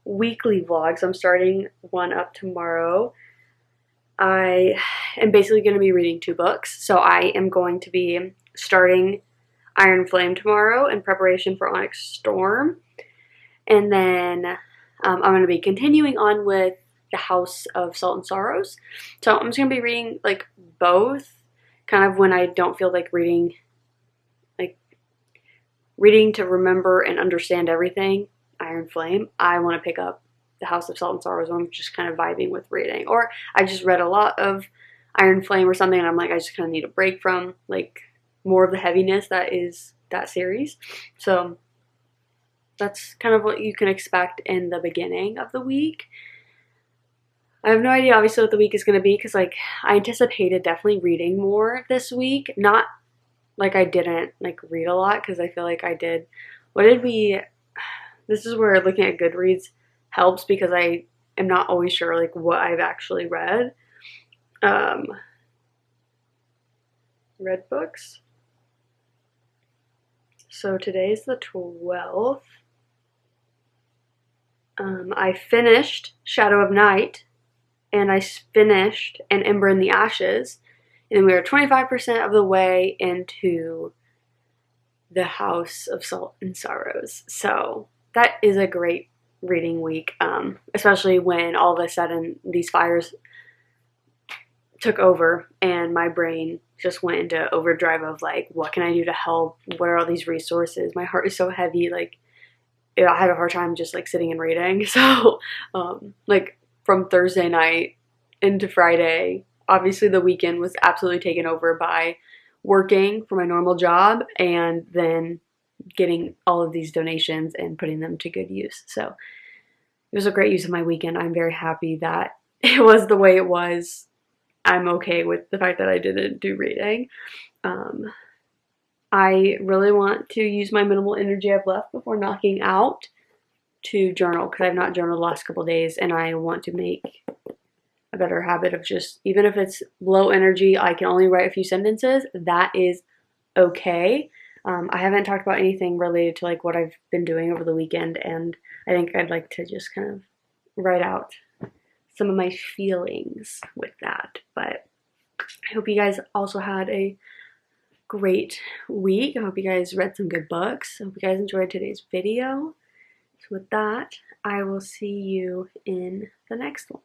weekly vlog, so I'm starting one up tomorrow. I am basically going to be reading 2 books, so I am going to be starting Iron Flame tomorrow in preparation for Onyx Storm, and then I'm going to be continuing on with the House of Salt and Sorrows. So I'm just going to be reading like both, kind of when I don't feel like reading to remember and understand everything, Iron Flame. I want to pick up the House of Salt and Sorrows when I'm just kind of vibing with reading. Or I just read a lot of Iron Flame or something, and I'm like, I just kind of need a break from like more of the heaviness that is that series. So that's kind of what you can expect in the beginning of the week. I have no idea obviously what the week is going to be, because like I anticipated definitely reading more this week. Not like I didn't like read a lot, because I feel like I did. This is where looking at Goodreads helps, because I am not always sure like what I've actually read. Read books. So today's the 12th. I finished Shadow of Night, and I finished An Ember in the Ashes, and we are 25% of the way into The House of Salt and Sorrows. So that is a great reading week, especially when all of a sudden these fires took over and my brain just went into overdrive of like, what can I do to help? What are all these resources? My heart is so heavy. Like, I had a hard time just like sitting and reading. So like from Thursday night into Friday, obviously the weekend was absolutely taken over by working for my normal job and then getting all of these donations and putting them to good use. So it was a great use of my weekend. I'm very happy that it was the way it was. I'm okay with the fact that I didn't do reading. I really want to use my minimal energy I've left before knocking out to journal, because I've not journaled the last couple days, and I want to make a better habit of just, even if it's low energy, I can only write a few sentences, that is okay. I haven't talked about anything related to like what I've been doing over the weekend, and I think I'd like to just kind of write out some of my feelings with that. But I hope you guys also had a great week. I hope you guys read some good books. I hope you guys enjoyed today's video. So with that, I will see you in the next one.